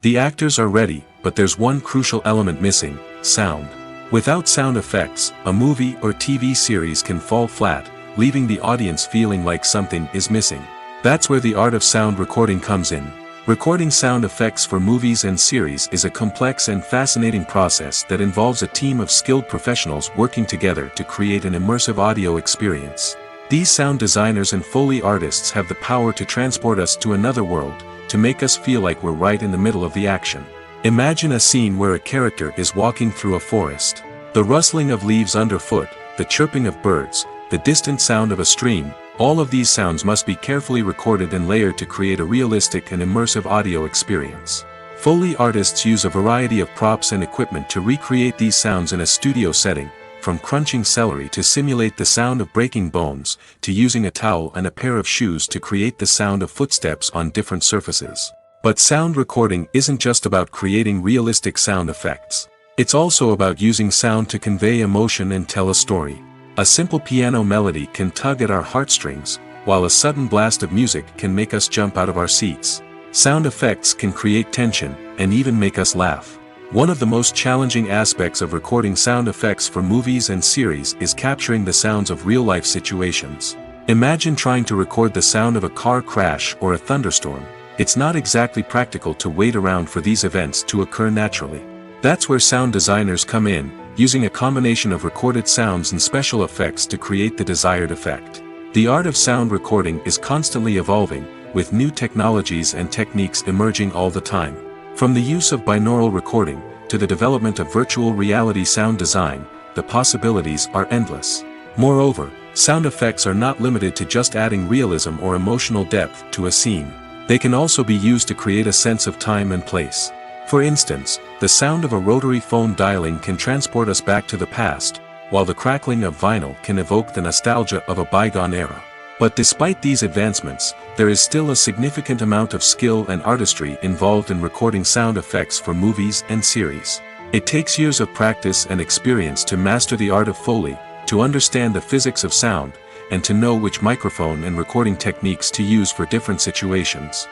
The actors are ready, but there's one crucial element missing: sound. Without sound effects, a movie or TV series can fall flat, leaving the audience feeling like something is missing. That's where the art of sound recording comes in. Recording sound effects for movies and series is a complex and fascinating process that involves a team of skilled professionals working together to create an immersive audio experience. These sound designers and Foley artists have the power to transport us to another world, to make us feel like we're right in the middle of the action. Imagine a scene where a character is walking through a forest. The rustling of leaves underfoot, the chirping of birds, the distant sound of a stream, all of these sounds must be carefully recorded and layered to create a realistic and immersive audio experience. Foley artists use a variety of props and equipment to recreate these sounds in a studio setting, from crunching celery to simulate the sound of breaking bones, to using a towel and a pair of shoes to create the sound of footsteps on different surfaces. But sound recording isn't just about creating realistic sound effects. It's also about using sound to convey emotion and tell a story. A simple piano melody can tug at our heartstrings, while a sudden blast of music can make us jump out of our seats. Sound effects can create tension, and even make us laugh. One of the most challenging aspects of recording sound effects for movies and series is capturing the sounds of real-life situations. Imagine trying to record the sound of a car crash or a thunderstorm. It's not exactly practical to wait around for these events to occur naturally. That's where sound designers come in, using a combination of recorded sounds and special effects to create the desired effect. The art of sound recording is constantly evolving, with new technologies and techniques emerging all the time. From the use of binaural recording, to the development of virtual reality sound design, the possibilities are endless. Moreover, sound effects are not limited to just adding realism or emotional depth to a scene. They can also be used to create a sense of time and place. For instance, the sound of a rotary phone dialing can transport us back to the past, while the crackling of vinyl can evoke the nostalgia of a bygone era. But despite these advancements, there is still a significant amount of skill and artistry involved in recording sound effects for movies and series. It takes years of practice and experience to master the art of Foley, to understand the physics of sound, and to know which microphone and recording techniques to use for different situations.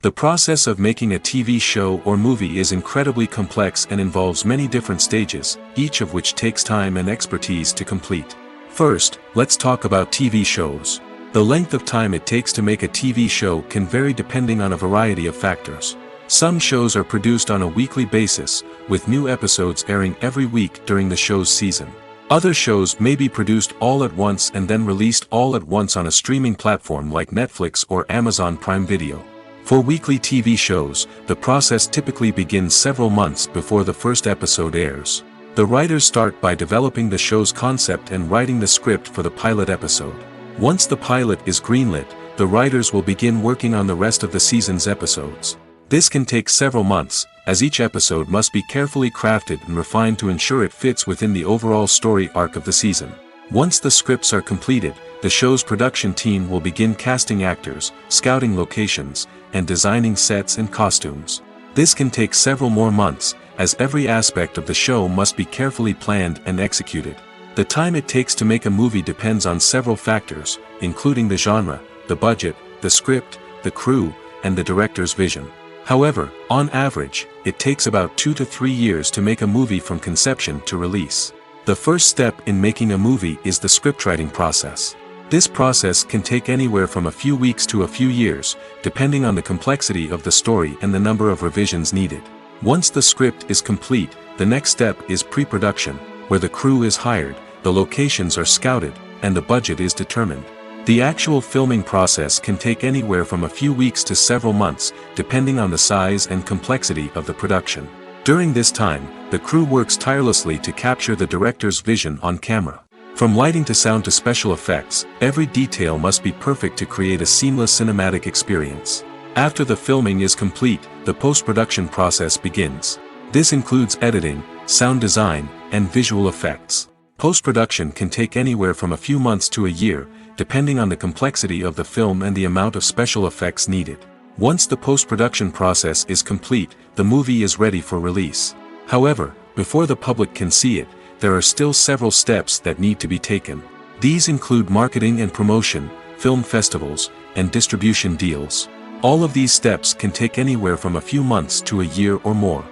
The process of making a TV show or movie is incredibly complex and involves many different stages, each of which takes time and expertise to complete. First, let's talk about TV shows. The length of time it takes to make a TV show can vary depending on a variety of factors. Some shows are produced on a weekly basis, with new episodes airing every week during the show's season. Other shows may be produced all at once and then released all at once on a streaming platform like Netflix or Amazon Prime Video. For weekly TV shows, the process typically begins several months before the first episode airs. The writers start by developing the show's concept and writing the script for the pilot episode. Once the pilot is greenlit, the writers will begin working on the rest of the season's episodes. This can take several months, as each episode must be carefully crafted and refined to ensure it fits within the overall story arc of the season. Once the scripts are completed, the show's production team will begin casting actors, scouting locations, and designing sets and costumes. This can take several more months, as every aspect of the show must be carefully planned and executed. The time it takes to make a movie depends on several factors, including the genre, the budget, the script, the crew, and the director's vision. However, on average, it takes about 2 to 3 years to make a movie from conception to release. The first step in making a movie is the scriptwriting process. This process can take anywhere from a few weeks to a few years, depending on the complexity of the story and the number of revisions needed. Once the script is complete, the next step is pre-production, where the crew is hired, the locations are scouted, and the budget is determined. The actual filming process can take anywhere from a few weeks to several months, depending on the size and complexity of the production. During this time, the crew works tirelessly to capture the director's vision on camera. From lighting to sound to special effects, every detail must be perfect to create a seamless cinematic experience. After the filming is complete, the post-production process begins. This includes editing, sound design, and visual effects. Post-production can take anywhere from a few months to a year, depending on the complexity of the film and the amount of special effects needed. Once the post-production process is complete, the movie is ready for release. However, before the public can see it, there are still several steps that need to be taken. These include marketing and promotion, film festivals, and distribution deals. All of these steps can take anywhere from a few months to a year or more.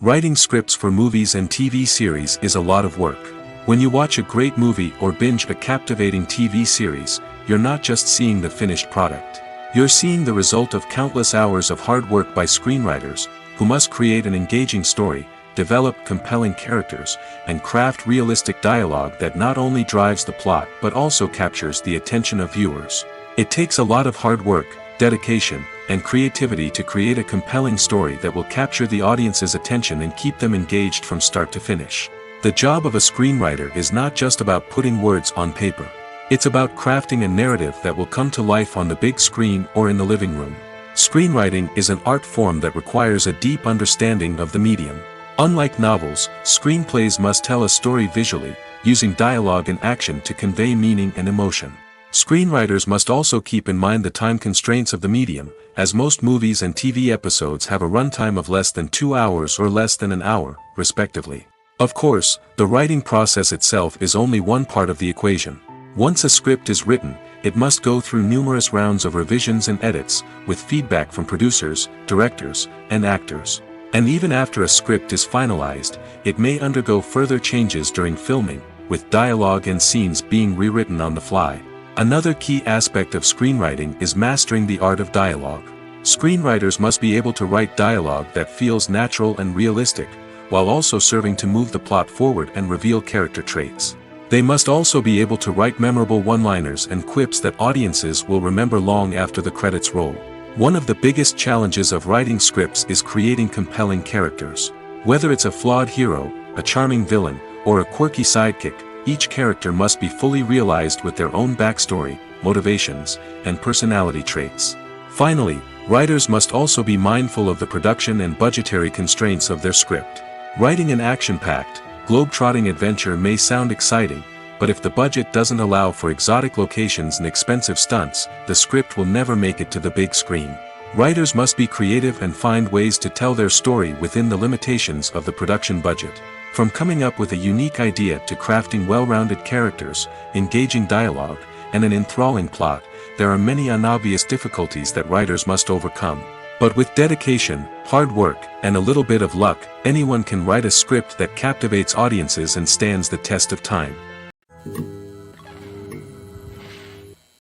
Writing scripts for movies and TV series is a lot of work. When you watch a great movie or binge a captivating TV series, you're not just seeing the finished product. You're seeing the result of countless hours of hard work by screenwriters, who must create an engaging story, develop compelling characters, and craft realistic dialogue that not only drives the plot but also captures the attention of viewers. It takes a lot of hard work, dedication, and creativity to create a compelling story that will capture the audience's attention and keep them engaged from start to finish. The job of a screenwriter is not just about putting words on paper. It's about crafting a narrative that will come to life on the big screen or in the living room. Screenwriting is an art form that requires a deep understanding of the medium. Unlike novels, screenplays must tell a story visually, using dialogue and action to convey meaning and emotion. Screenwriters must also keep in mind the time constraints of the medium, as most movies and TV episodes have a runtime of less than 2 hours or less than an hour, respectively. Of course, the writing process itself is only one part of the equation. Once a script is written, it must go through numerous rounds of revisions and edits, with feedback from producers, directors, and actors. And even after a script is finalized, it may undergo further changes during filming, with dialogue and scenes being rewritten on the fly. Another key aspect of screenwriting is mastering the art of dialogue. Screenwriters must be able to write dialogue that feels natural and realistic, while also serving to move the plot forward and reveal character traits. They must also be able to write memorable one-liners and quips that audiences will remember long after the credits roll. One of the biggest challenges of writing scripts is creating compelling characters. Whether it's a flawed hero, a charming villain, or a quirky sidekick, each character must be fully realized with their own backstory, motivations, and personality traits. Finally, writers must also be mindful of the production and budgetary constraints of their script. Writing an action-packed, globe-trotting adventure may sound exciting, but if the budget doesn't allow for exotic locations and expensive stunts, the script will never make it to the big screen. Writers must be creative and find ways to tell their story within the limitations of the production budget. From coming up with a unique idea to crafting well-rounded characters, engaging dialogue, and an enthralling plot, there are many unobvious difficulties that writers must overcome. But with dedication, hard work, and a little bit of luck, anyone can write a script that captivates audiences and stands the test of time.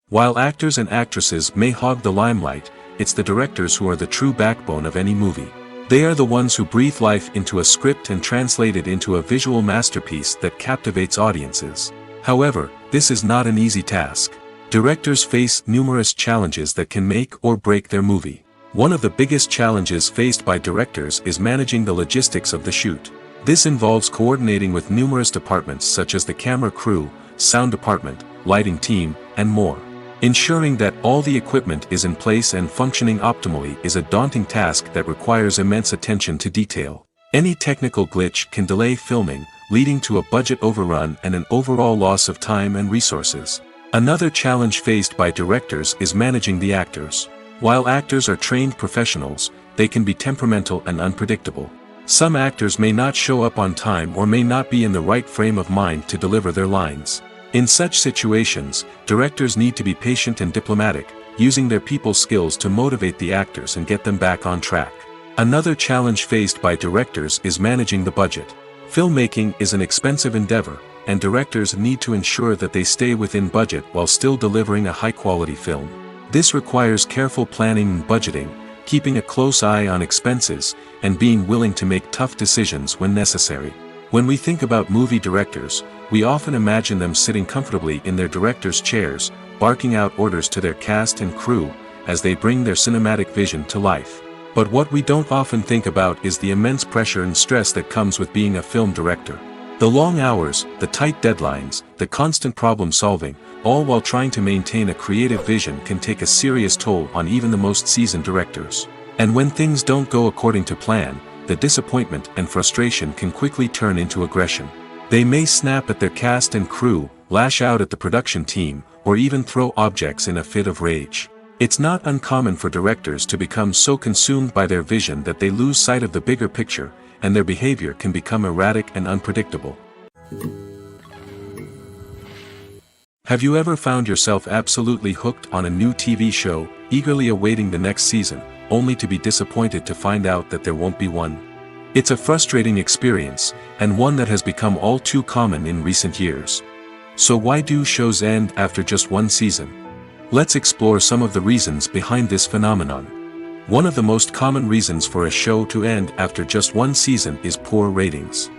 While actors and actresses may hog the limelight, it's the directors who are the true backbone of any movie. They are the ones who breathe life into a script and translate it into a visual masterpiece that captivates audiences. However, this is not an easy task. Directors face numerous challenges that can make or break their movie. One of the biggest challenges faced by directors is managing the logistics of the shoot. This involves coordinating with numerous departments such as the camera crew, sound department, lighting team, and more. Ensuring that all the equipment is in place and functioning optimally is a daunting task that requires immense attention to detail. Any technical glitch can delay filming, leading to a budget overrun and an overall loss of time and resources. Another challenge faced by directors is managing the actors. While actors are trained professionals, they can be temperamental and unpredictable. Some actors may not show up on time or may not be in the right frame of mind to deliver their lines. In such situations, directors need to be patient and diplomatic, using their people skills to motivate the actors and get them back on track. Another challenge faced by directors is managing the budget. Filmmaking is an expensive endeavor, and directors need to ensure that they stay within budget while still delivering a high-quality film. This requires careful planning and budgeting, keeping a close eye on expenses, and being willing to make tough decisions when necessary. When we think about movie directors, we often imagine them sitting comfortably in their director's chairs, barking out orders to their cast and crew, as they bring their cinematic vision to life. But what we don't often think about is the immense pressure and stress that comes with being a film director. The long hours, the tight deadlines, the constant problem solving, all while trying to maintain a creative vision can take a serious toll on even the most seasoned directors. And when things don't go according to plan, the disappointment and frustration can quickly turn into aggression. They may snap at their cast and crew, lash out at the production team, or even throw objects in a fit of rage. It's not uncommon for directors to become so consumed by their vision that they lose sight of the bigger picture, and their behavior can become erratic and unpredictable. Have you ever found yourself absolutely hooked on a new TV show, eagerly awaiting the next season, only to be disappointed to find out that there won't be one? It's a frustrating experience, and one that has become all too common in recent years. So why do shows end after just one season? Let's explore some of the reasons behind this phenomenon. One of the most common reasons for a show to end after just one season is poor ratings.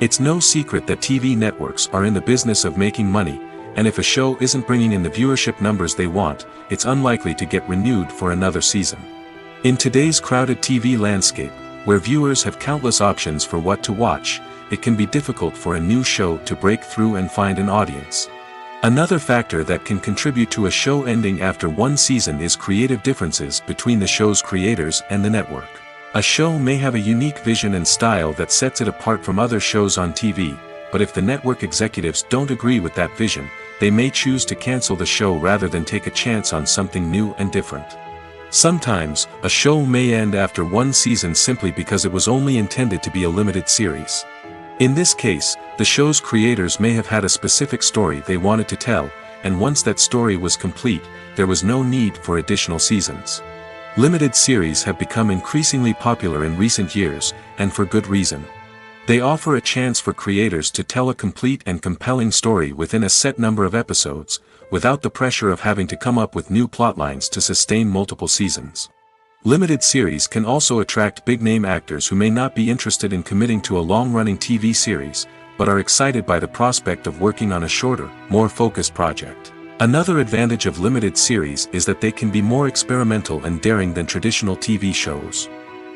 It's no secret that TV networks are in the business of making money, and if a show isn't bringing in the viewership numbers they want, it's unlikely to get renewed for another season. In today's crowded TV landscape, where viewers have countless options for what to watch, it can be difficult for a new show to break through and find an audience. Another factor that can contribute to a show ending after one season is creative differences between the show's creators and the network. A show may have a unique vision and style that sets it apart from other shows on TV, but if the network executives don't agree with that vision, they may choose to cancel the show rather than take a chance on something new and different. Sometimes, a show may end after one season simply because it was only intended to be a limited series. In this case, the show's creators may have had a specific story they wanted to tell, and once that story was complete, there was no need for additional seasons. Limited series have become increasingly popular in recent years, and for good reason. They offer a chance for creators to tell a complete and compelling story within a set number of episodes, without the pressure of having to come up with new plotlines to sustain multiple seasons. Limited series can also attract big-name actors who may not be interested in committing to a long-running TV series, but are excited by the prospect of working on a shorter, more focused project. Another advantage of limited series is that they can be more experimental and daring than traditional TV shows.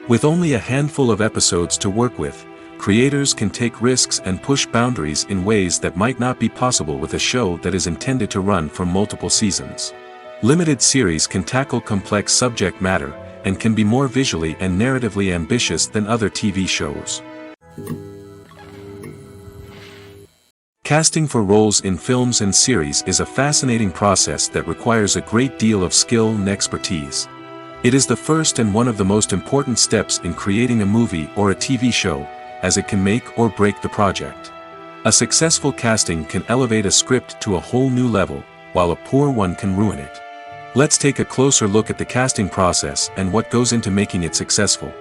With only a handful of episodes to work with, creators can take risks and push boundaries in ways that might not be possible with a show that is intended to run for multiple seasons. Limited series can tackle complex subject matter, and can be more visually and narratively ambitious than other TV shows. Casting for roles in films and series is a fascinating process that requires a great deal of skill and expertise. It is the first and one of the most important steps in creating a movie or a TV show, as it can make or break the project. A successful casting can elevate a script to a whole new level, while a poor one can ruin it. Let's take a closer look at the casting process and what goes into making it successful.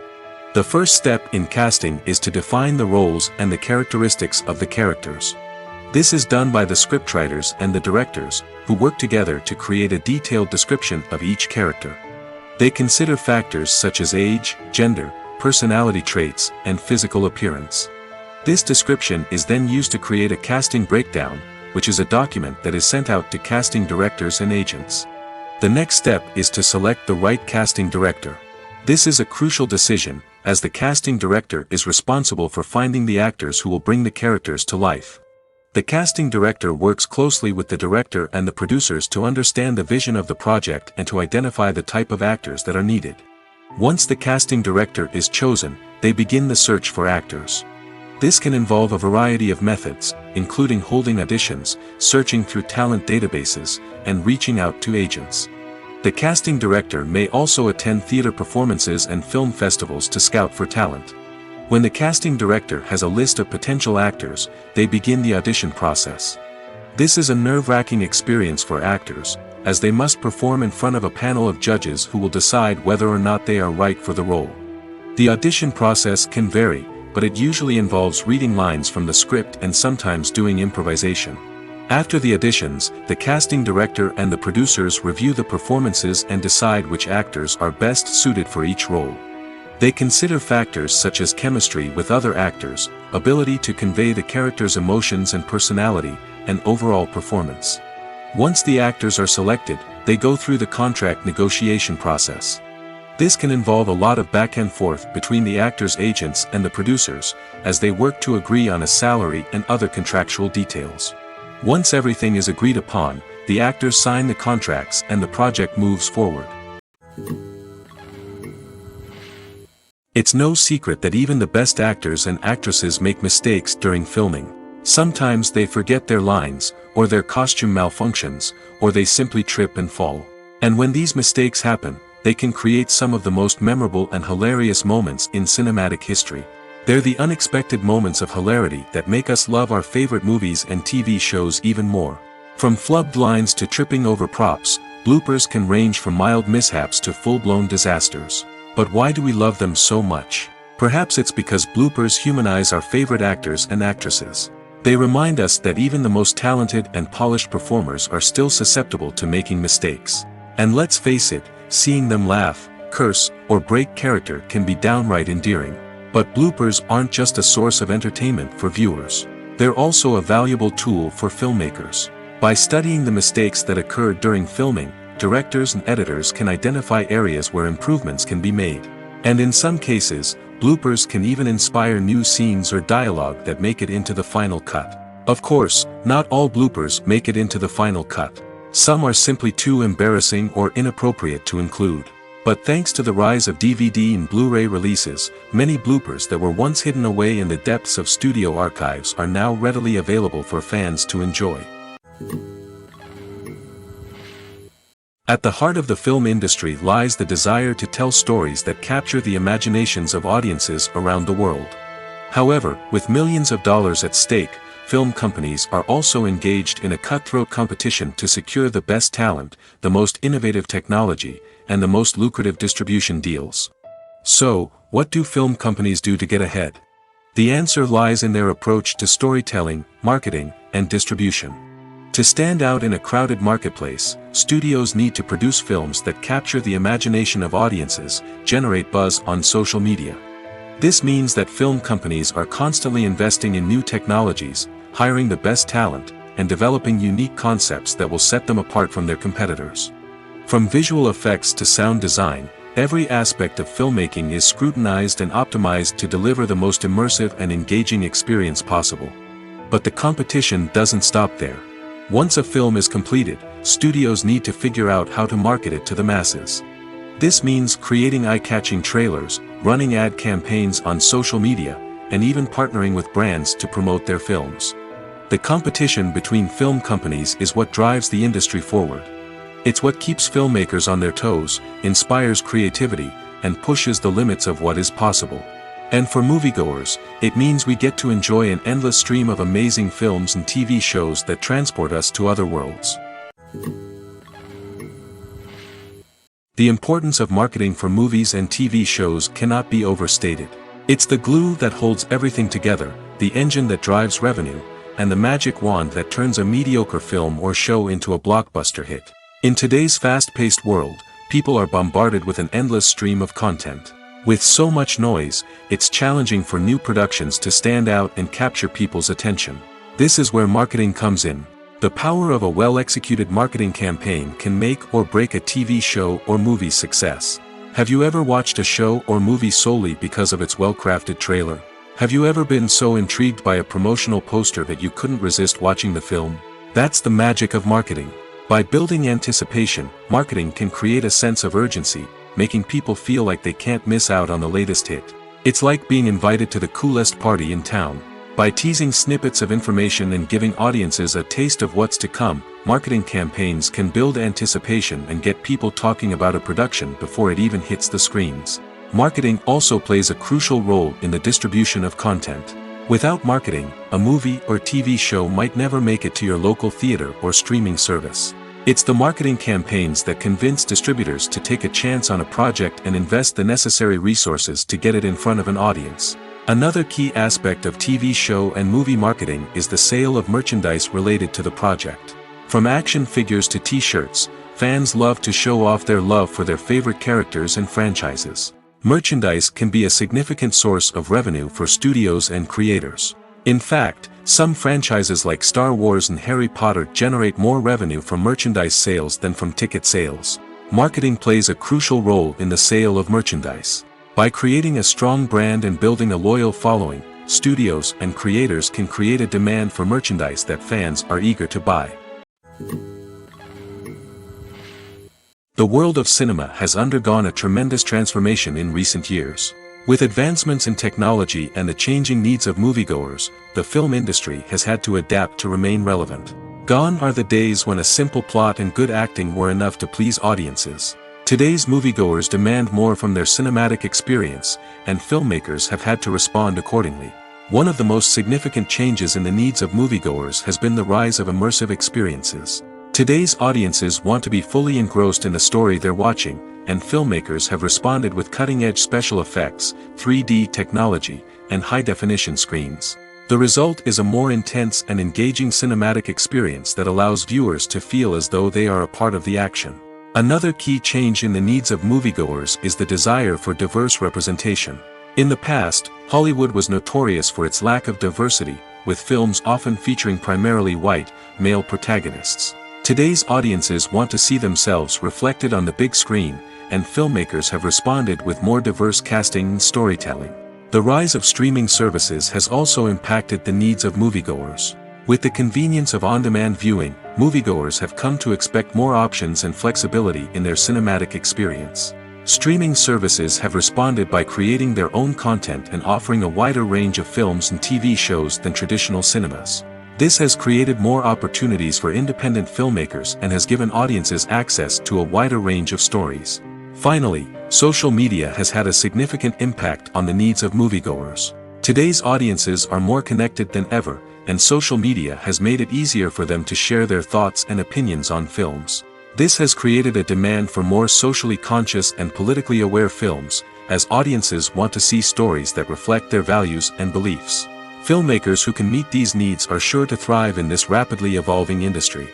The first step in casting is to define the roles and the characteristics of the characters. This is done by the scriptwriters and the directors, who work together to create a detailed description of each character. They consider factors such as age, gender, personality traits, and physical appearance. This description is then used to create a casting breakdown, which is a document that is sent out to casting directors and agents. The next step is to select the right casting director. This is a crucial decision, as the casting director is responsible for finding the actors who will bring the characters to life. The casting director works closely with the director and the producers to understand the vision of the project and to identify the type of actors that are needed. Once the casting director is chosen, they begin the search for actors. This can involve a variety of methods, including holding auditions, searching through talent databases, and reaching out to agents. The casting director may also attend theater performances and film festivals to scout for talent. When the casting director has a list of potential actors, they begin the audition process. This is a nerve-wracking experience for actors, as they must perform in front of a panel of judges who will decide whether or not they are right for the role. The audition process can vary, but it usually involves reading lines from the script and sometimes doing improvisation. After the auditions, the casting director and the producers review the performances and decide which actors are best suited for each role. They consider factors such as chemistry with other actors, ability to convey the character's emotions and personality, and overall performance. Once the actors are selected, they go through the contract negotiation process. This can involve a lot of back and forth between the actors' agents and the producers, as they work to agree on a salary and other contractual details. Once everything is agreed upon, the actors sign the contracts and the project moves forward. It's no secret that even the best actors and actresses make mistakes during filming. Sometimes they forget their lines, or their costume malfunctions, or they simply trip and fall. And when these mistakes happen, they can create some of the most memorable and hilarious moments in cinematic history. They're the unexpected moments of hilarity that make us love our favorite movies and TV shows even more. From flubbed lines to tripping over props, bloopers can range from mild mishaps to full-blown disasters. But why do we love them so much? Perhaps it's because bloopers humanize our favorite actors and actresses. They remind us that even the most talented and polished performers are still susceptible to making mistakes. And let's face it, seeing them laugh, curse, or break character can be downright endearing. But bloopers aren't just a source of entertainment for viewers. They're also a valuable tool for filmmakers. By studying the mistakes that occurred during filming, directors and editors can identify areas where improvements can be made. And in some cases, bloopers can even inspire new scenes or dialogue that make it into the final cut. Of course, not all bloopers make it into the final cut. Some are simply too embarrassing or inappropriate to include. But thanks to the rise of DVD and Blu-ray releases, many bloopers that were once hidden away in the depths of studio archives are now readily available for fans to enjoy. At the heart of the film industry lies the desire to tell stories that capture the imaginations of audiences around the world. However, with millions of dollars at stake, film companies are also engaged in a cutthroat competition to secure the best talent, the most innovative technology, and the most lucrative distribution deals. So, what do film companies do to get ahead? The answer lies in their approach to storytelling, marketing, and distribution. To stand out in a crowded marketplace, studios need to produce films that capture the imagination of audiences, generate buzz on social media. This means that film companies are constantly investing in new technologies, hiring the best talent, and developing unique concepts that will set them apart from their competitors. From visual effects to sound design, every aspect of filmmaking is scrutinized and optimized to deliver the most immersive and engaging experience possible. But the competition doesn't stop there. Once a film is completed, studios need to figure out how to market it to the masses. This means creating eye-catching trailers, running ad campaigns on social media, and even partnering with brands to promote their films. The competition between film companies is what drives the industry forward. It's what keeps filmmakers on their toes, inspires creativity, and pushes the limits of what is possible. And for moviegoers, it means we get to enjoy an endless stream of amazing films and TV shows that transport us to other worlds. The importance of marketing for movies and TV shows cannot be overstated. It's the glue that holds everything together, the engine that drives revenue, and the magic wand that turns a mediocre film or show into a blockbuster hit. In today's fast-paced world, people are bombarded with an endless stream of content. With so much noise, it's challenging for new productions to stand out and capture people's attention. This is where marketing comes in. The power of a well-executed marketing campaign can make or break a TV show or movie's success. Have you ever watched a show or movie solely because of its well-crafted trailer? Have you ever been so intrigued by a promotional poster that you couldn't resist watching the film? That's the magic of marketing. By building anticipation, marketing can create a sense of urgency, making people feel like they can't miss out on the latest hit. It's like being invited to the coolest party in town. By teasing snippets of information and giving audiences a taste of what's to come, marketing campaigns can build anticipation and get people talking about a production before it even hits the screens. Marketing also plays a crucial role in the distribution of content. Without marketing, a movie or TV show might never make it to your local theater or streaming service. It's the marketing campaigns that convince distributors to take a chance on a project and invest the necessary resources to get it in front of an audience. Another key aspect of TV show and movie marketing is the sale of merchandise related to the project. From action figures to t-shirts, fans love to show off their love for their favorite characters and franchises. Merchandise can be a significant source of revenue for studios and creators. In fact, some franchises like Star Wars and Harry Potter generate more revenue from merchandise sales than from ticket sales. Marketing plays a crucial role in the sale of merchandise. By creating a strong brand and building a loyal following, studios and creators can create a demand for merchandise that fans are eager to buy. The world of cinema has undergone a tremendous transformation in recent years. With advancements in technology and the changing needs of moviegoers, the film industry has had to adapt to remain relevant. Gone are the days when a simple plot and good acting were enough to please audiences. Today's moviegoers demand more from their cinematic experience, and filmmakers have had to respond accordingly. One of the most significant changes in the needs of moviegoers has been the rise of immersive experiences. Today's audiences want to be fully engrossed in the story they're watching, and filmmakers have responded with cutting-edge special effects, 3D technology, and high-definition screens. The result is a more intense and engaging cinematic experience that allows viewers to feel as though they are a part of the action. Another key change in the needs of moviegoers is the desire for diverse representation. In the past, Hollywood was notorious for its lack of diversity, with films often featuring primarily white, male protagonists. Today's audiences want to see themselves reflected on the big screen, and filmmakers have responded with more diverse casting and storytelling. The rise of streaming services has also impacted the needs of moviegoers. With the convenience of on-demand viewing, moviegoers have come to expect more options and flexibility in their cinematic experience. Streaming services have responded by creating their own content and offering a wider range of films and TV shows than traditional cinemas. This has created more opportunities for independent filmmakers and has given audiences access to a wider range of stories. Finally, social media has had a significant impact on the needs of moviegoers. Today's audiences are more connected than ever, and social media has made it easier for them to share their thoughts and opinions on films. This has created a demand for more socially conscious and politically aware films, as audiences want to see stories that reflect their values and beliefs. Filmmakers who can meet these needs are sure to thrive in this rapidly evolving industry.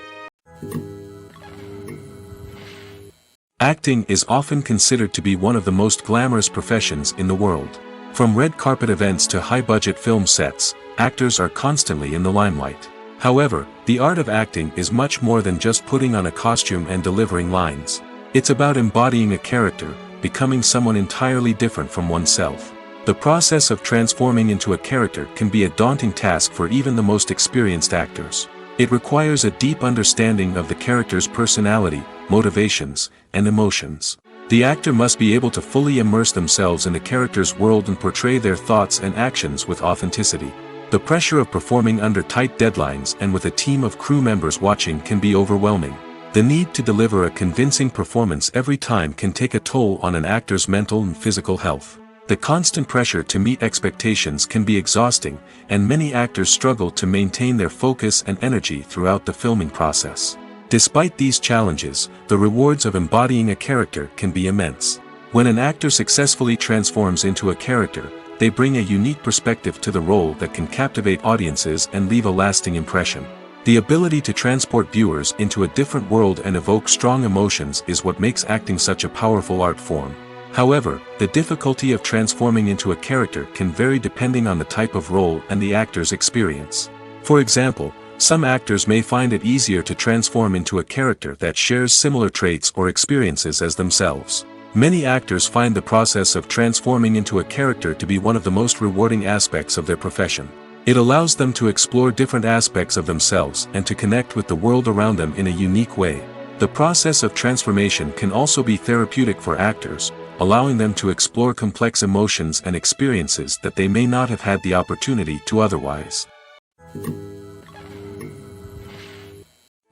Acting is often considered to be one of the most glamorous professions in the world. From red carpet events to high-budget film sets, actors are constantly in the limelight. However, the art of acting is much more than just putting on a costume and delivering lines. It's about embodying a character, becoming someone entirely different from oneself. The process of transforming into a character can be a daunting task for even the most experienced actors. It requires a deep understanding of the character's personality, motivations, and emotions. The actor must be able to fully immerse themselves in the character's world and portray their thoughts and actions with authenticity. The pressure of performing under tight deadlines and with a team of crew members watching can be overwhelming. The need to deliver a convincing performance every time can take a toll on an actor's mental and physical health. The constant pressure to meet expectations can be exhausting, and many actors struggle to maintain their focus and energy throughout the filming process. Despite these challenges, the rewards of embodying a character can be immense. When an actor successfully transforms into a character, they bring a unique perspective to the role that can captivate audiences and leave a lasting impression. The ability to transport viewers into a different world and evoke strong emotions is what makes acting such a powerful art form. However, the difficulty of transforming into a character can vary depending on the type of role and the actor's experience. For example, some actors may find it easier to transform into a character that shares similar traits or experiences as themselves. Many actors find the process of transforming into a character to be one of the most rewarding aspects of their profession. It allows them to explore different aspects of themselves and to connect with the world around them in a unique way. The process of transformation can also be therapeutic for actors, allowing them to explore complex emotions and experiences that they may not have had the opportunity to otherwise.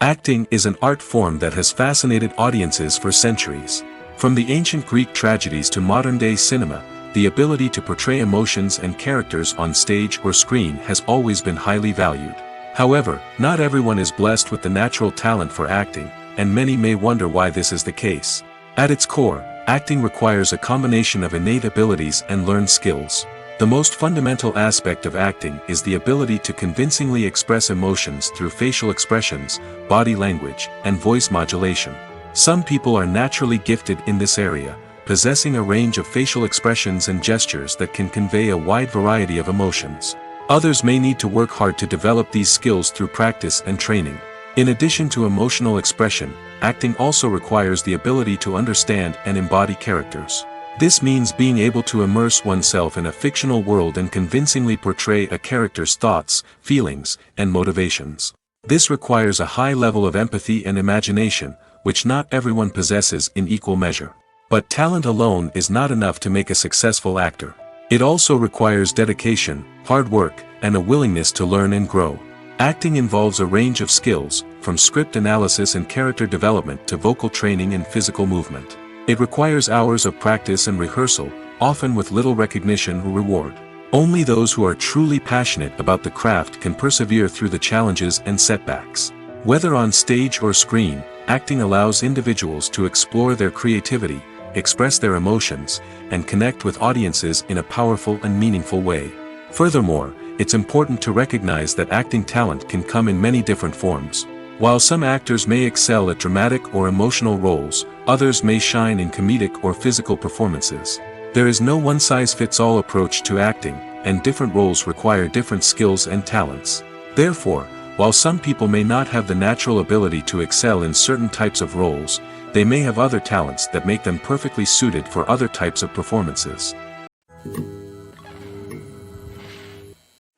Acting is an art form that has fascinated audiences for centuries. From the ancient Greek tragedies to modern-day cinema, the ability to portray emotions and characters on stage or screen has always been highly valued. However, not everyone is blessed with the natural talent for acting, and many may wonder why this is the case. At its core, acting requires a combination of innate abilities and learned skills. The most fundamental aspect of acting is the ability to convincingly express emotions through facial expressions, body language, and voice modulation. Some people are naturally gifted in this area, possessing a range of facial expressions and gestures that can convey a wide variety of emotions. Others may need to work hard to develop these skills through practice and training. In addition to emotional expression, acting also requires the ability to understand and embody characters. This means being able to immerse oneself in a fictional world and convincingly portray a character's thoughts, feelings, and motivations. This requires a high level of empathy and imagination, which not everyone possesses in equal measure. But talent alone is not enough to make a successful actor. It also requires dedication, hard work, and a willingness to learn and grow. Acting involves a range of skills, from script analysis and character development to vocal training and physical movement. It requires hours of practice and rehearsal, often with little recognition or reward. Only those who are truly passionate about the craft can persevere through the challenges and setbacks. Whether on stage or screen, acting allows individuals to explore their creativity, express their emotions, and connect with audiences in a powerful and meaningful way. Furthermore, it's important to recognize that acting talent can come in many different forms. While some actors may excel at dramatic or emotional roles, others may shine in comedic or physical performances. There is no one-size-fits-all approach to acting, and different roles require different skills and talents. Therefore, while some people may not have the natural ability to excel in certain types of roles, they may have other talents that make them perfectly suited for other types of performances.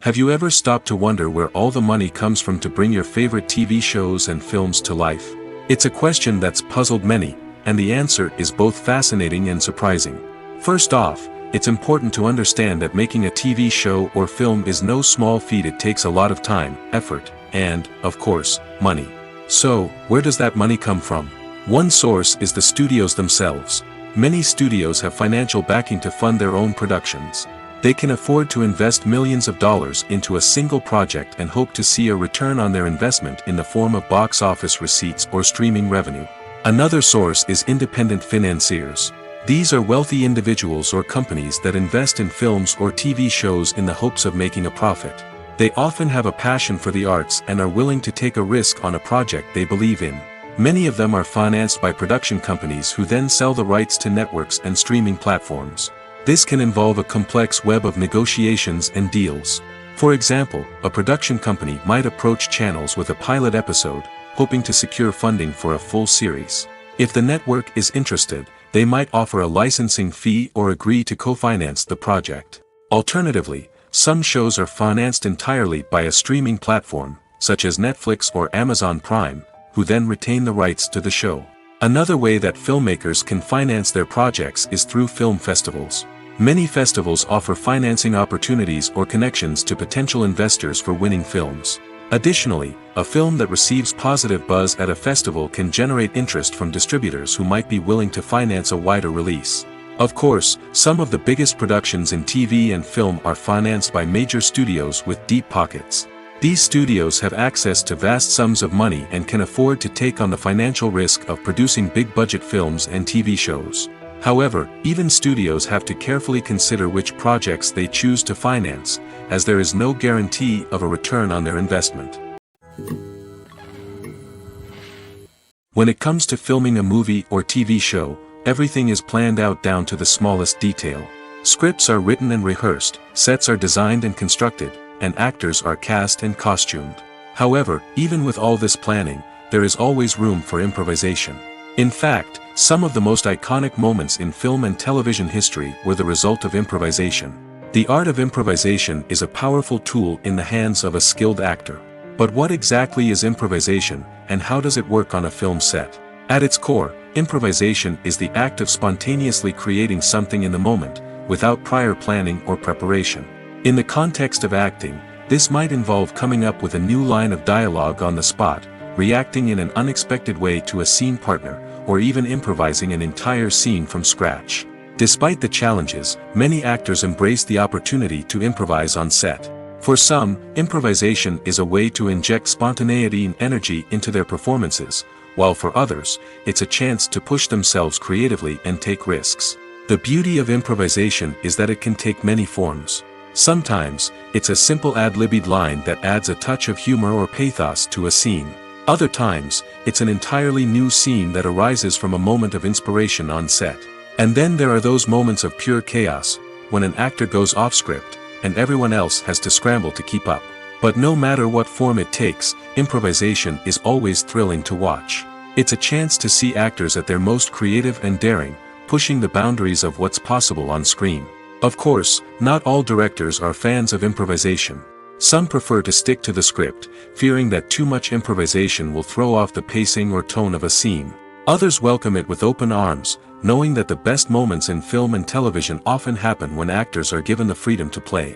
Have you ever stopped to wonder where all the money comes from to bring your favorite TV shows and films to life? It's a question that's puzzled many, and the answer is both fascinating and surprising. First off, it's important to understand that making a TV show or film is no small feat. It takes a lot of time, effort, and, of course, money. So, where does that money come from? One source is the studios themselves. Many studios have financial backing to fund their own productions. They can afford to invest millions of dollars into a single project and hope to see a return on their investment in the form of box office receipts or streaming revenue. Another source is independent financiers. These are wealthy individuals or companies that invest in films or TV shows in the hopes of making a profit. They often have a passion for the arts and are willing to take a risk on a project they believe in. Many of them are financed by production companies who then sell the rights to networks and streaming platforms. This can involve a complex web of negotiations and deals. For example, a production company might approach channels with a pilot episode, hoping to secure funding for a full series. If the network is interested, they might offer a licensing fee or agree to co-finance the project. Alternatively, some shows are financed entirely by a streaming platform, such as Netflix or Amazon Prime, who then retain the rights to the show. Another way that filmmakers can finance their projects is through film festivals. Many festivals offer financing opportunities or connections to potential investors for winning films. Additionally, a film that receives positive buzz at a festival can generate interest from distributors who might be willing to finance a wider release. Of course, some of the biggest productions in TV and film are financed by major studios with deep pockets. These studios have access to vast sums of money and can afford to take on the financial risk of producing big-budget films and TV shows. However, even studios have to carefully consider which projects they choose to finance, as there is no guarantee of a return on their investment. When it comes to filming a movie or TV show, everything is planned out down to the smallest detail. Scripts are written and rehearsed, sets are designed and constructed, and actors are cast and costumed. However, even with all this planning, there is always room for improvisation. In fact, some of the most iconic moments in film and television history were the result of improvisation. The art of improvisation is a powerful tool in the hands of a skilled actor. But what exactly is improvisation, and how does it work on a film set? At its core, improvisation is the act of spontaneously creating something in the moment, without prior planning or preparation. In the context of acting, this might involve coming up with a new line of dialogue on the spot, reacting in an unexpected way to a scene partner, or even improvising an entire scene from scratch. Despite the challenges, many actors embrace the opportunity to improvise on set. For some, improvisation is a way to inject spontaneity and energy into their performances, while for others, it's a chance to push themselves creatively and take risks. The beauty of improvisation is that it can take many forms. Sometimes, it's a simple ad-libbed line that adds a touch of humor or pathos to a scene. Other times, it's an entirely new scene that arises from a moment of inspiration on set. And then there are those moments of pure chaos, when an actor goes off script, and everyone else has to scramble to keep up. But no matter what form it takes, improvisation is always thrilling to watch. It's a chance to see actors at their most creative and daring, pushing the boundaries of what's possible on screen. Of course, not all directors are fans of improvisation. Some prefer to stick to the script, fearing that too much improvisation will throw off the pacing or tone of a scene. Others welcome it with open arms, knowing that the best moments in film and television often happen when actors are given the freedom to play.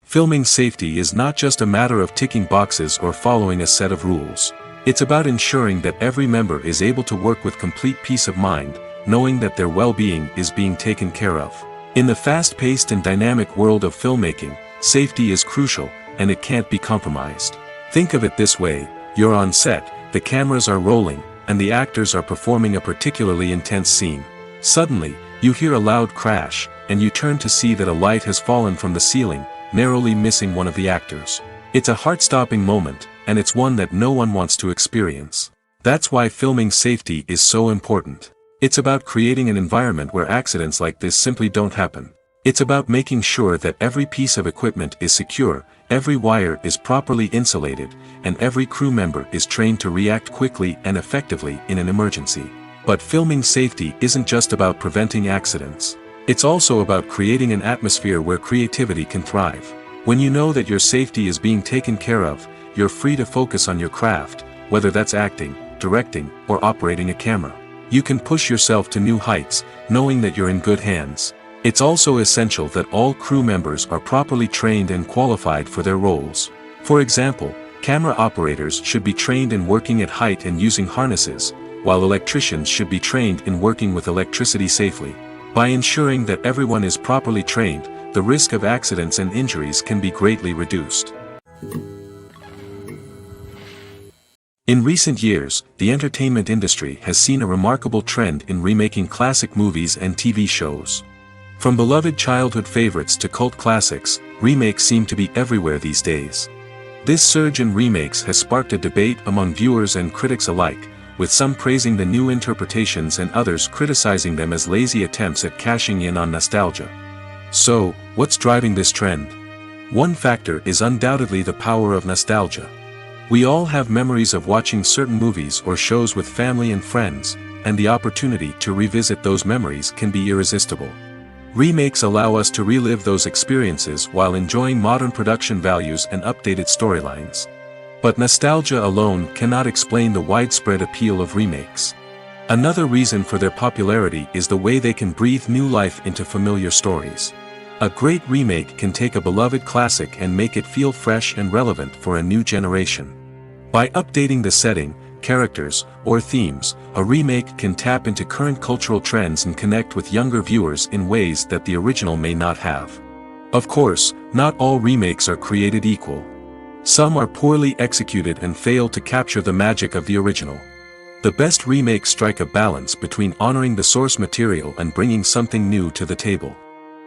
Filming safety is not just a matter of ticking boxes or following a set of rules. It's about ensuring that every member is able to work with complete peace of mind, knowing that their well-being is being taken care of. In the fast-paced and dynamic world of filmmaking, safety is crucial, and it can't be compromised. Think of it this way: you're on set, the cameras are rolling, and the actors are performing a particularly intense scene. Suddenly, you hear a loud crash, and you turn to see that a light has fallen from the ceiling, narrowly missing one of the actors. It's a heart-stopping moment, and it's one that no one wants to experience. That's why filming safety is so important. It's about creating an environment where accidents like this simply don't happen. It's about making sure that every piece of equipment is secure, every wire is properly insulated, and every crew member is trained to react quickly and effectively in an emergency. But filming safety isn't just about preventing accidents. It's also about creating an atmosphere where creativity can thrive. When you know that your safety is being taken care of, you're free to focus on your craft, whether that's acting, directing, or operating a camera. You can push yourself to new heights, knowing that you're in good hands. It's also essential that all crew members are properly trained and qualified for their roles. For example, camera operators should be trained in working at height and using harnesses, while electricians should be trained in working with electricity safely. By ensuring that everyone is properly trained, the risk of accidents and injuries can be greatly reduced. In recent years, the entertainment industry has seen a remarkable trend in remaking classic movies and TV shows. From beloved childhood favorites to cult classics, remakes seem to be everywhere these days. This surge in remakes has sparked a debate among viewers and critics alike, with some praising the new interpretations and others criticizing them as lazy attempts at cashing in on nostalgia. So, what's driving this trend? One factor is undoubtedly the power of nostalgia. We all have memories of watching certain movies or shows with family and friends, and the opportunity to revisit those memories can be irresistible. Remakes allow us to relive those experiences while enjoying modern production values and updated storylines. But nostalgia alone cannot explain the widespread appeal of remakes. Another reason for their popularity is the way they can breathe new life into familiar stories. A great remake can take a beloved classic and make it feel fresh and relevant for a new generation. By updating the setting, characters, or themes, a remake can tap into current cultural trends and connect with younger viewers in ways that the original may not have. Of course, not all remakes are created equal. Some are poorly executed and fail to capture the magic of the original. The best remakes strike a balance between honoring the source material and bringing something new to the table.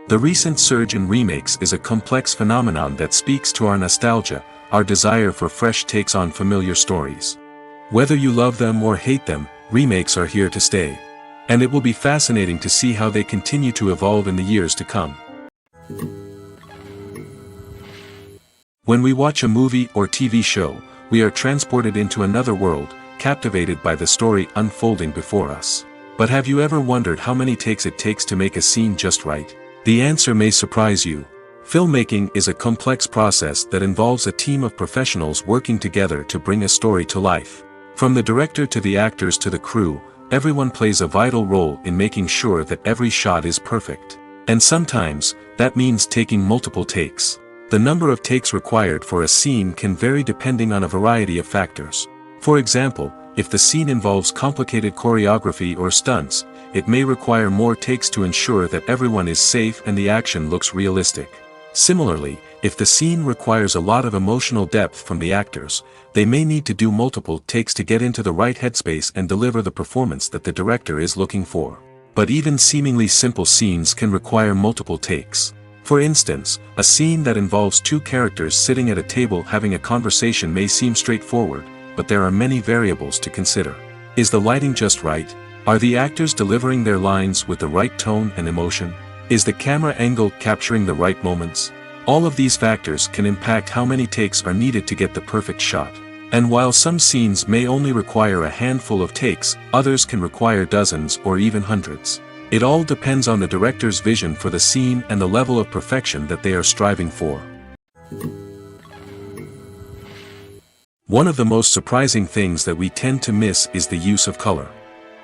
The recent surge in remakes is a complex phenomenon that speaks to our nostalgia, our desire for fresh takes on familiar stories. Whether you love them or hate them, remakes are here to stay. And it will be fascinating to see how they continue to evolve in the years to come. When we watch a movie or TV show, we are transported into another world, captivated by the story unfolding before us. But have you ever wondered how many takes it takes to make a scene just right? The answer may surprise you. Filmmaking is a complex process that involves a team of professionals working together to bring a story to life. From the director to the actors to the crew, everyone plays a vital role in making sure that every shot is perfect. And sometimes, that means taking multiple takes. The number of takes required for a scene can vary depending on a variety of factors. For example, if the scene involves complicated choreography or stunts, it may require more takes to ensure that everyone is safe and the action looks realistic. Similarly, if the scene requires a lot of emotional depth from the actors, they may need to do multiple takes to get into the right headspace and deliver the performance that the director is looking for. But even seemingly simple scenes can require multiple takes. For instance, a scene that involves two characters sitting at a table having a conversation may seem straightforward, but there are many variables to consider. Is the lighting just right? Are the actors delivering their lines with the right tone and emotion? Is the camera angle capturing the right moments? All of these factors can impact how many takes are needed to get the perfect shot. And while some scenes may only require a handful of takes, others can require dozens or even hundreds. It all depends on the director's vision for the scene and the level of perfection that they are striving for. One of the most surprising things that we tend to miss is the use of color.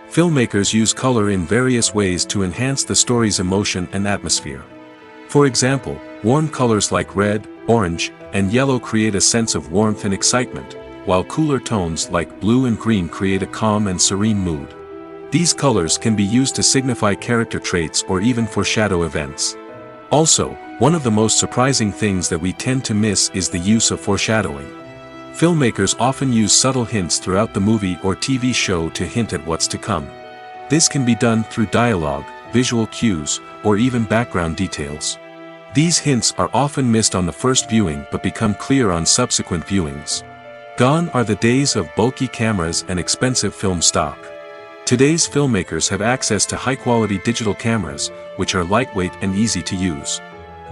Filmmakers use color in various ways to enhance the story's emotion and atmosphere. For example, warm colors like red, orange, and yellow create a sense of warmth and excitement, while cooler tones like blue and green create a calm and serene mood. These colors can be used to signify character traits or even foreshadow events. Also, one of the most surprising things that we tend to miss is the use of foreshadowing. Filmmakers often use subtle hints throughout the movie or TV show to hint at what's to come. This can be done through dialogue, visual cues, or even background details. These hints are often missed on the first viewing but become clear on subsequent viewings. Gone are the days of bulky cameras and expensive film stock. Today's filmmakers have access to high-quality digital cameras, which are lightweight and easy to use.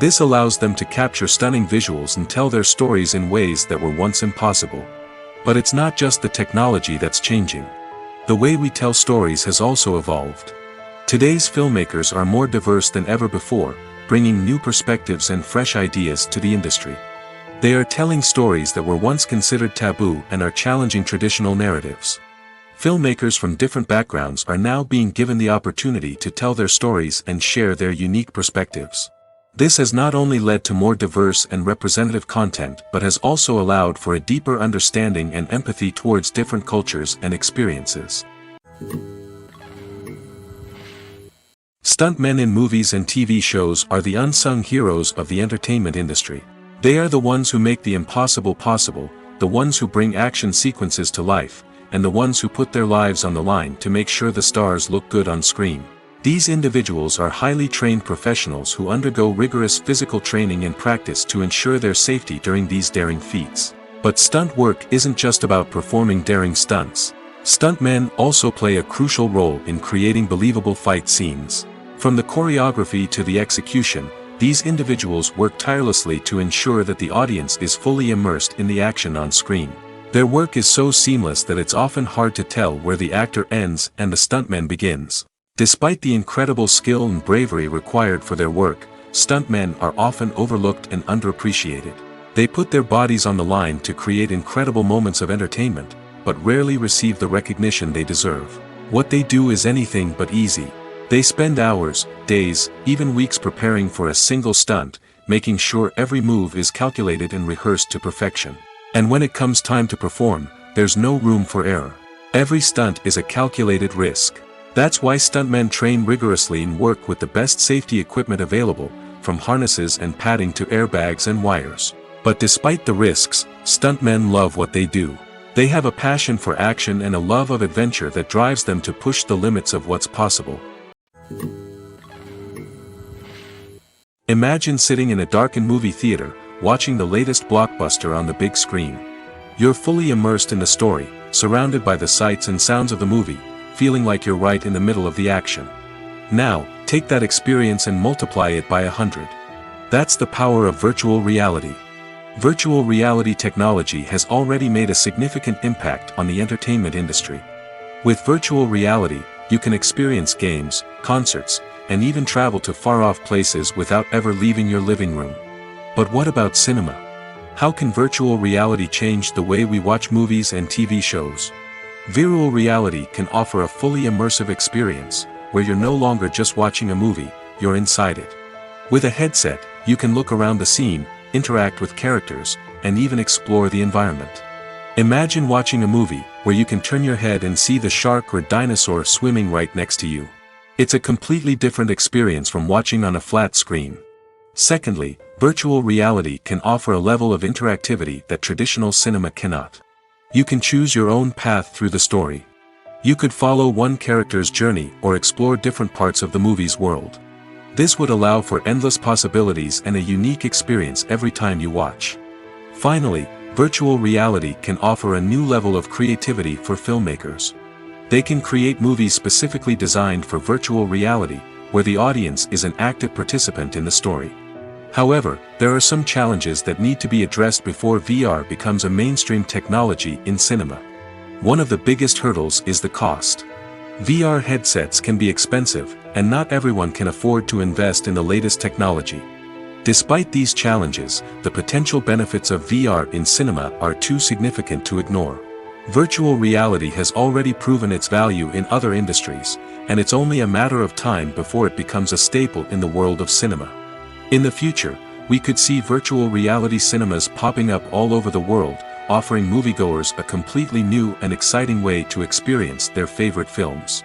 This allows them to capture stunning visuals and tell their stories in ways that were once impossible. But it's not just the technology that's changing. The way we tell stories has also evolved. Today's filmmakers are more diverse than ever before, bringing new perspectives and fresh ideas to the industry. They are telling stories that were once considered taboo and are challenging traditional narratives. Filmmakers from different backgrounds are now being given the opportunity to tell their stories and share their unique perspectives. This has not only led to more diverse and representative content but has also allowed for a deeper understanding and empathy towards different cultures and experiences. Stuntmen in movies and TV shows are the unsung heroes of the entertainment industry. They are the ones who make the impossible possible, the ones who bring action sequences to life, and the ones who put their lives on the line to make sure the stars look good on screen. These individuals are highly trained professionals who undergo rigorous physical training and practice to ensure their safety during these daring feats. But stunt work isn't just about performing daring stunts. Stuntmen also play a crucial role in creating believable fight scenes. From the choreography to the execution, these individuals work tirelessly to ensure that the audience is fully immersed in the action on screen. Their work is so seamless that it's often hard to tell where the actor ends and the stuntman begins. Despite the incredible skill and bravery required for their work, stuntmen are often overlooked and underappreciated. They put their bodies on the line to create incredible moments of entertainment, but rarely receive the recognition they deserve. What they do is anything but easy. They spend hours, days, even weeks preparing for a single stunt, making sure every move is calculated and rehearsed to perfection. And when it comes time to perform, there's no room for error. Every stunt is a calculated risk. That's why stuntmen train rigorously and work with the best safety equipment available, from harnesses and padding to airbags and wires. But despite the risks, stuntmen love what they do. They have a passion for action and a love of adventure that drives them to push the limits of what's possible. Imagine sitting in a darkened movie theater, watching the latest blockbuster on the big screen. You're fully immersed in the story, surrounded by the sights and sounds of the movie, feeling like you're right in the middle of the action. Now, take that experience and multiply it by 100. That's the power of virtual reality. Virtual reality technology has already made a significant impact on the entertainment industry. With virtual reality, you can experience games, concerts, and even travel to far-off places without ever leaving your living room. But what about cinema? How can virtual reality change the way we watch movies and TV shows? Virtual reality can offer a fully immersive experience, where you're no longer just watching a movie, you're inside it. With a headset, you can look around the scene, interact with characters, and even explore the environment. Imagine watching a movie, where you can turn your head and see the shark or dinosaur swimming right next to you. It's a completely different experience from watching on a flat screen. Secondly, virtual reality can offer a level of interactivity that traditional cinema cannot. You can choose your own path through the story. You could follow one character's journey or explore different parts of the movie's world. This would allow for endless possibilities and a unique experience every time you watch. Finally, virtual reality can offer a new level of creativity for filmmakers. They can create movies specifically designed for virtual reality, where the audience is an active participant in the story. However, there are some challenges that need to be addressed before VR becomes a mainstream technology in cinema. One of the biggest hurdles is the cost. VR headsets can be expensive, and not everyone can afford to invest in the latest technology. Despite these challenges, the potential benefits of VR in cinema are too significant to ignore. Virtual reality has already proven its value in other industries, and it's only a matter of time before it becomes a staple in the world of cinema. In the future, we could see virtual reality cinemas popping up all over the world, offering moviegoers a completely new and exciting way to experience their favorite films.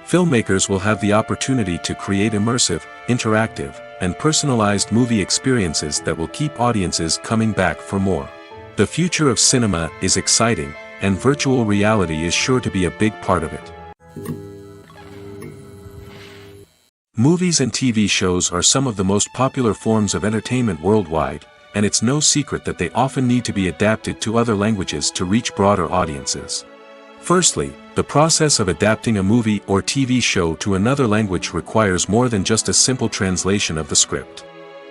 Filmmakers will have the opportunity to create immersive, interactive, and personalized movie experiences that will keep audiences coming back for more. The future of cinema is exciting, and virtual reality is sure to be a big part of it. Movies and TV shows are some of the most popular forms of entertainment worldwide, and it's no secret that they often need to be adapted to other languages to reach broader audiences. Firstly, the process of adapting a movie or TV show to another language requires more than just a simple translation of the script.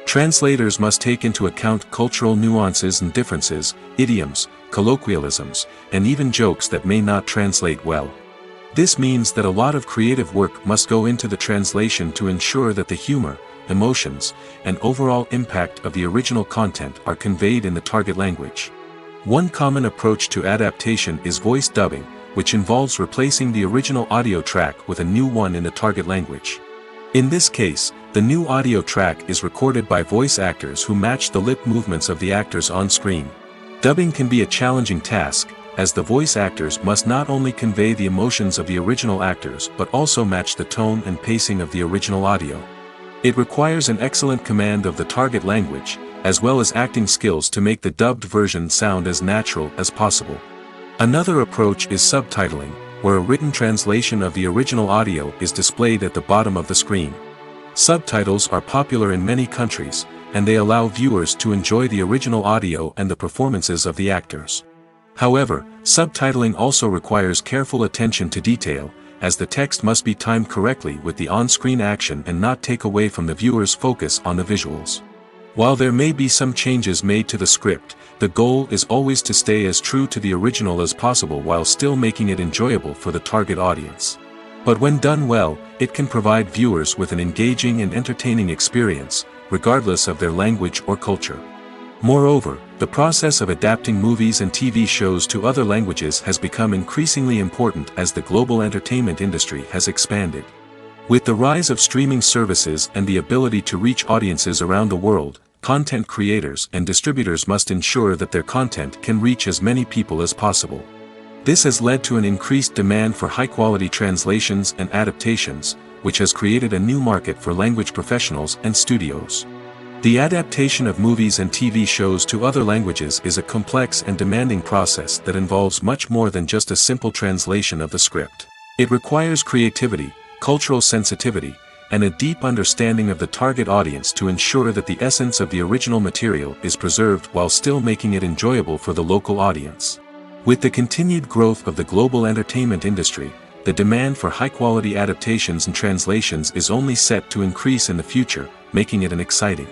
Translators must take into account cultural nuances and differences, idioms, colloquialisms, and even jokes that may not translate well. This means that a lot of creative work must go into the translation to ensure that the humor, emotions, and overall impact of the original content are conveyed in the target language. One common approach to adaptation is voice dubbing, which involves replacing the original audio track with a new one in the target language. In this case, the new audio track is recorded by voice actors who match the lip movements of the actors on screen. Dubbing can be a challenging task, as the voice actors must not only convey the emotions of the original actors but also match the tone and pacing of the original audio. It requires an excellent command of the target language, as well as acting skills to make the dubbed version sound as natural as possible. Another approach is subtitling, where a written translation of the original audio is displayed at the bottom of the screen. Subtitles are popular in many countries, and they allow viewers to enjoy the original audio and the performances of the actors. However, subtitling also requires careful attention to detail, as the text must be timed correctly with the on-screen action and not take away from the viewer's focus on the visuals. While there may be some changes made to the script, the goal is always to stay as true to the original as possible while still making it enjoyable for the target audience. But when done well, it can provide viewers with an engaging and entertaining experience, regardless of their language or culture. Moreover, the process of adapting movies and TV shows to other languages has become increasingly important as the global entertainment industry has expanded. With the rise of streaming services and the ability to reach audiences around the world, content creators and distributors must ensure that their content can reach as many people as possible. This has led to an increased demand for high-quality translations and adaptations, which has created a new market for language professionals and studios. The adaptation of movies and TV shows to other languages is a complex and demanding process that involves much more than just a simple translation of the script. It requires creativity, cultural sensitivity, and a deep understanding of the target audience to ensure that the essence of the original material is preserved while still making it enjoyable for the local audience. With the continued growth of the global entertainment industry, the demand for high-quality adaptations and translations is only set to increase in the future, making it exciting.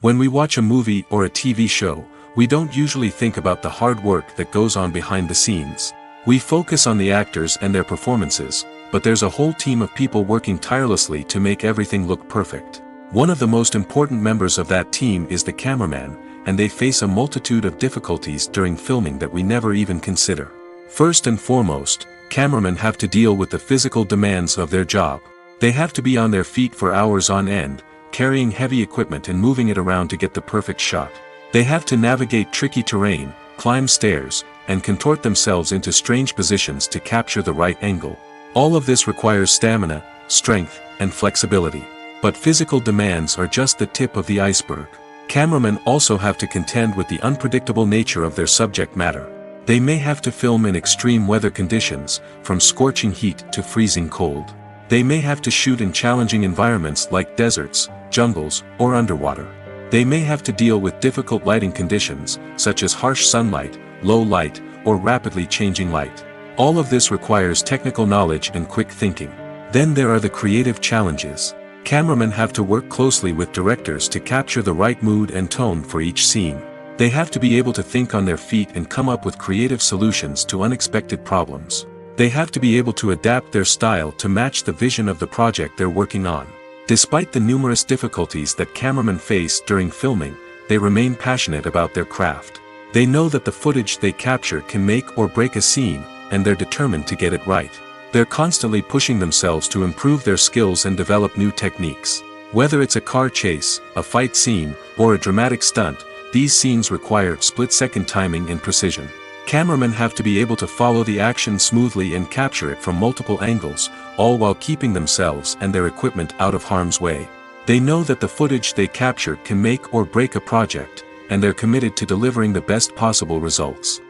When we watch a movie or a TV show, we don't usually think about the hard work that goes on behind the scenes. We focus on the actors and their performances, but there's a whole team of people working tirelessly to make everything look perfect. One of the most important members of that team is the cameraman, and they face a multitude of difficulties during filming that we never even consider. First and foremost, cameramen have to deal with the physical demands of their job. They have to be on their feet for hours on end, carrying heavy equipment and moving it around to get the perfect shot. They have to navigate tricky terrain, climb stairs, and contort themselves into strange positions to capture the right angle. All of this requires stamina, strength, and flexibility. But physical demands are just the tip of the iceberg. Cameramen also have to contend with the unpredictable nature of their subject matter. They may have to film in extreme weather conditions, from scorching heat to freezing cold. They may have to shoot in challenging environments like deserts, jungles, or underwater. They may have to deal with difficult lighting conditions, such as harsh sunlight, low light, or rapidly changing light. All of this requires technical knowledge and quick thinking. Then there are the creative challenges. Cameramen have to work closely with directors to capture the right mood and tone for each scene. They have to be able to think on their feet and come up with creative solutions to unexpected problems. They have to be able to adapt their style to match the vision of the project they're working on. Despite the numerous difficulties that cameramen face during filming, they remain passionate about their craft. They know that the footage they capture can make or break a scene, and they're determined to get it right. They're constantly pushing themselves to improve their skills and develop new techniques. Whether it's a car chase, a fight scene, or a dramatic stunt, these scenes require split-second timing and precision. Cameramen have to be able to follow the action smoothly and capture it from multiple angles, all while keeping themselves and their equipment out of harm's way. They know that the footage they capture can make or break a project, and they're committed to delivering the best possible results.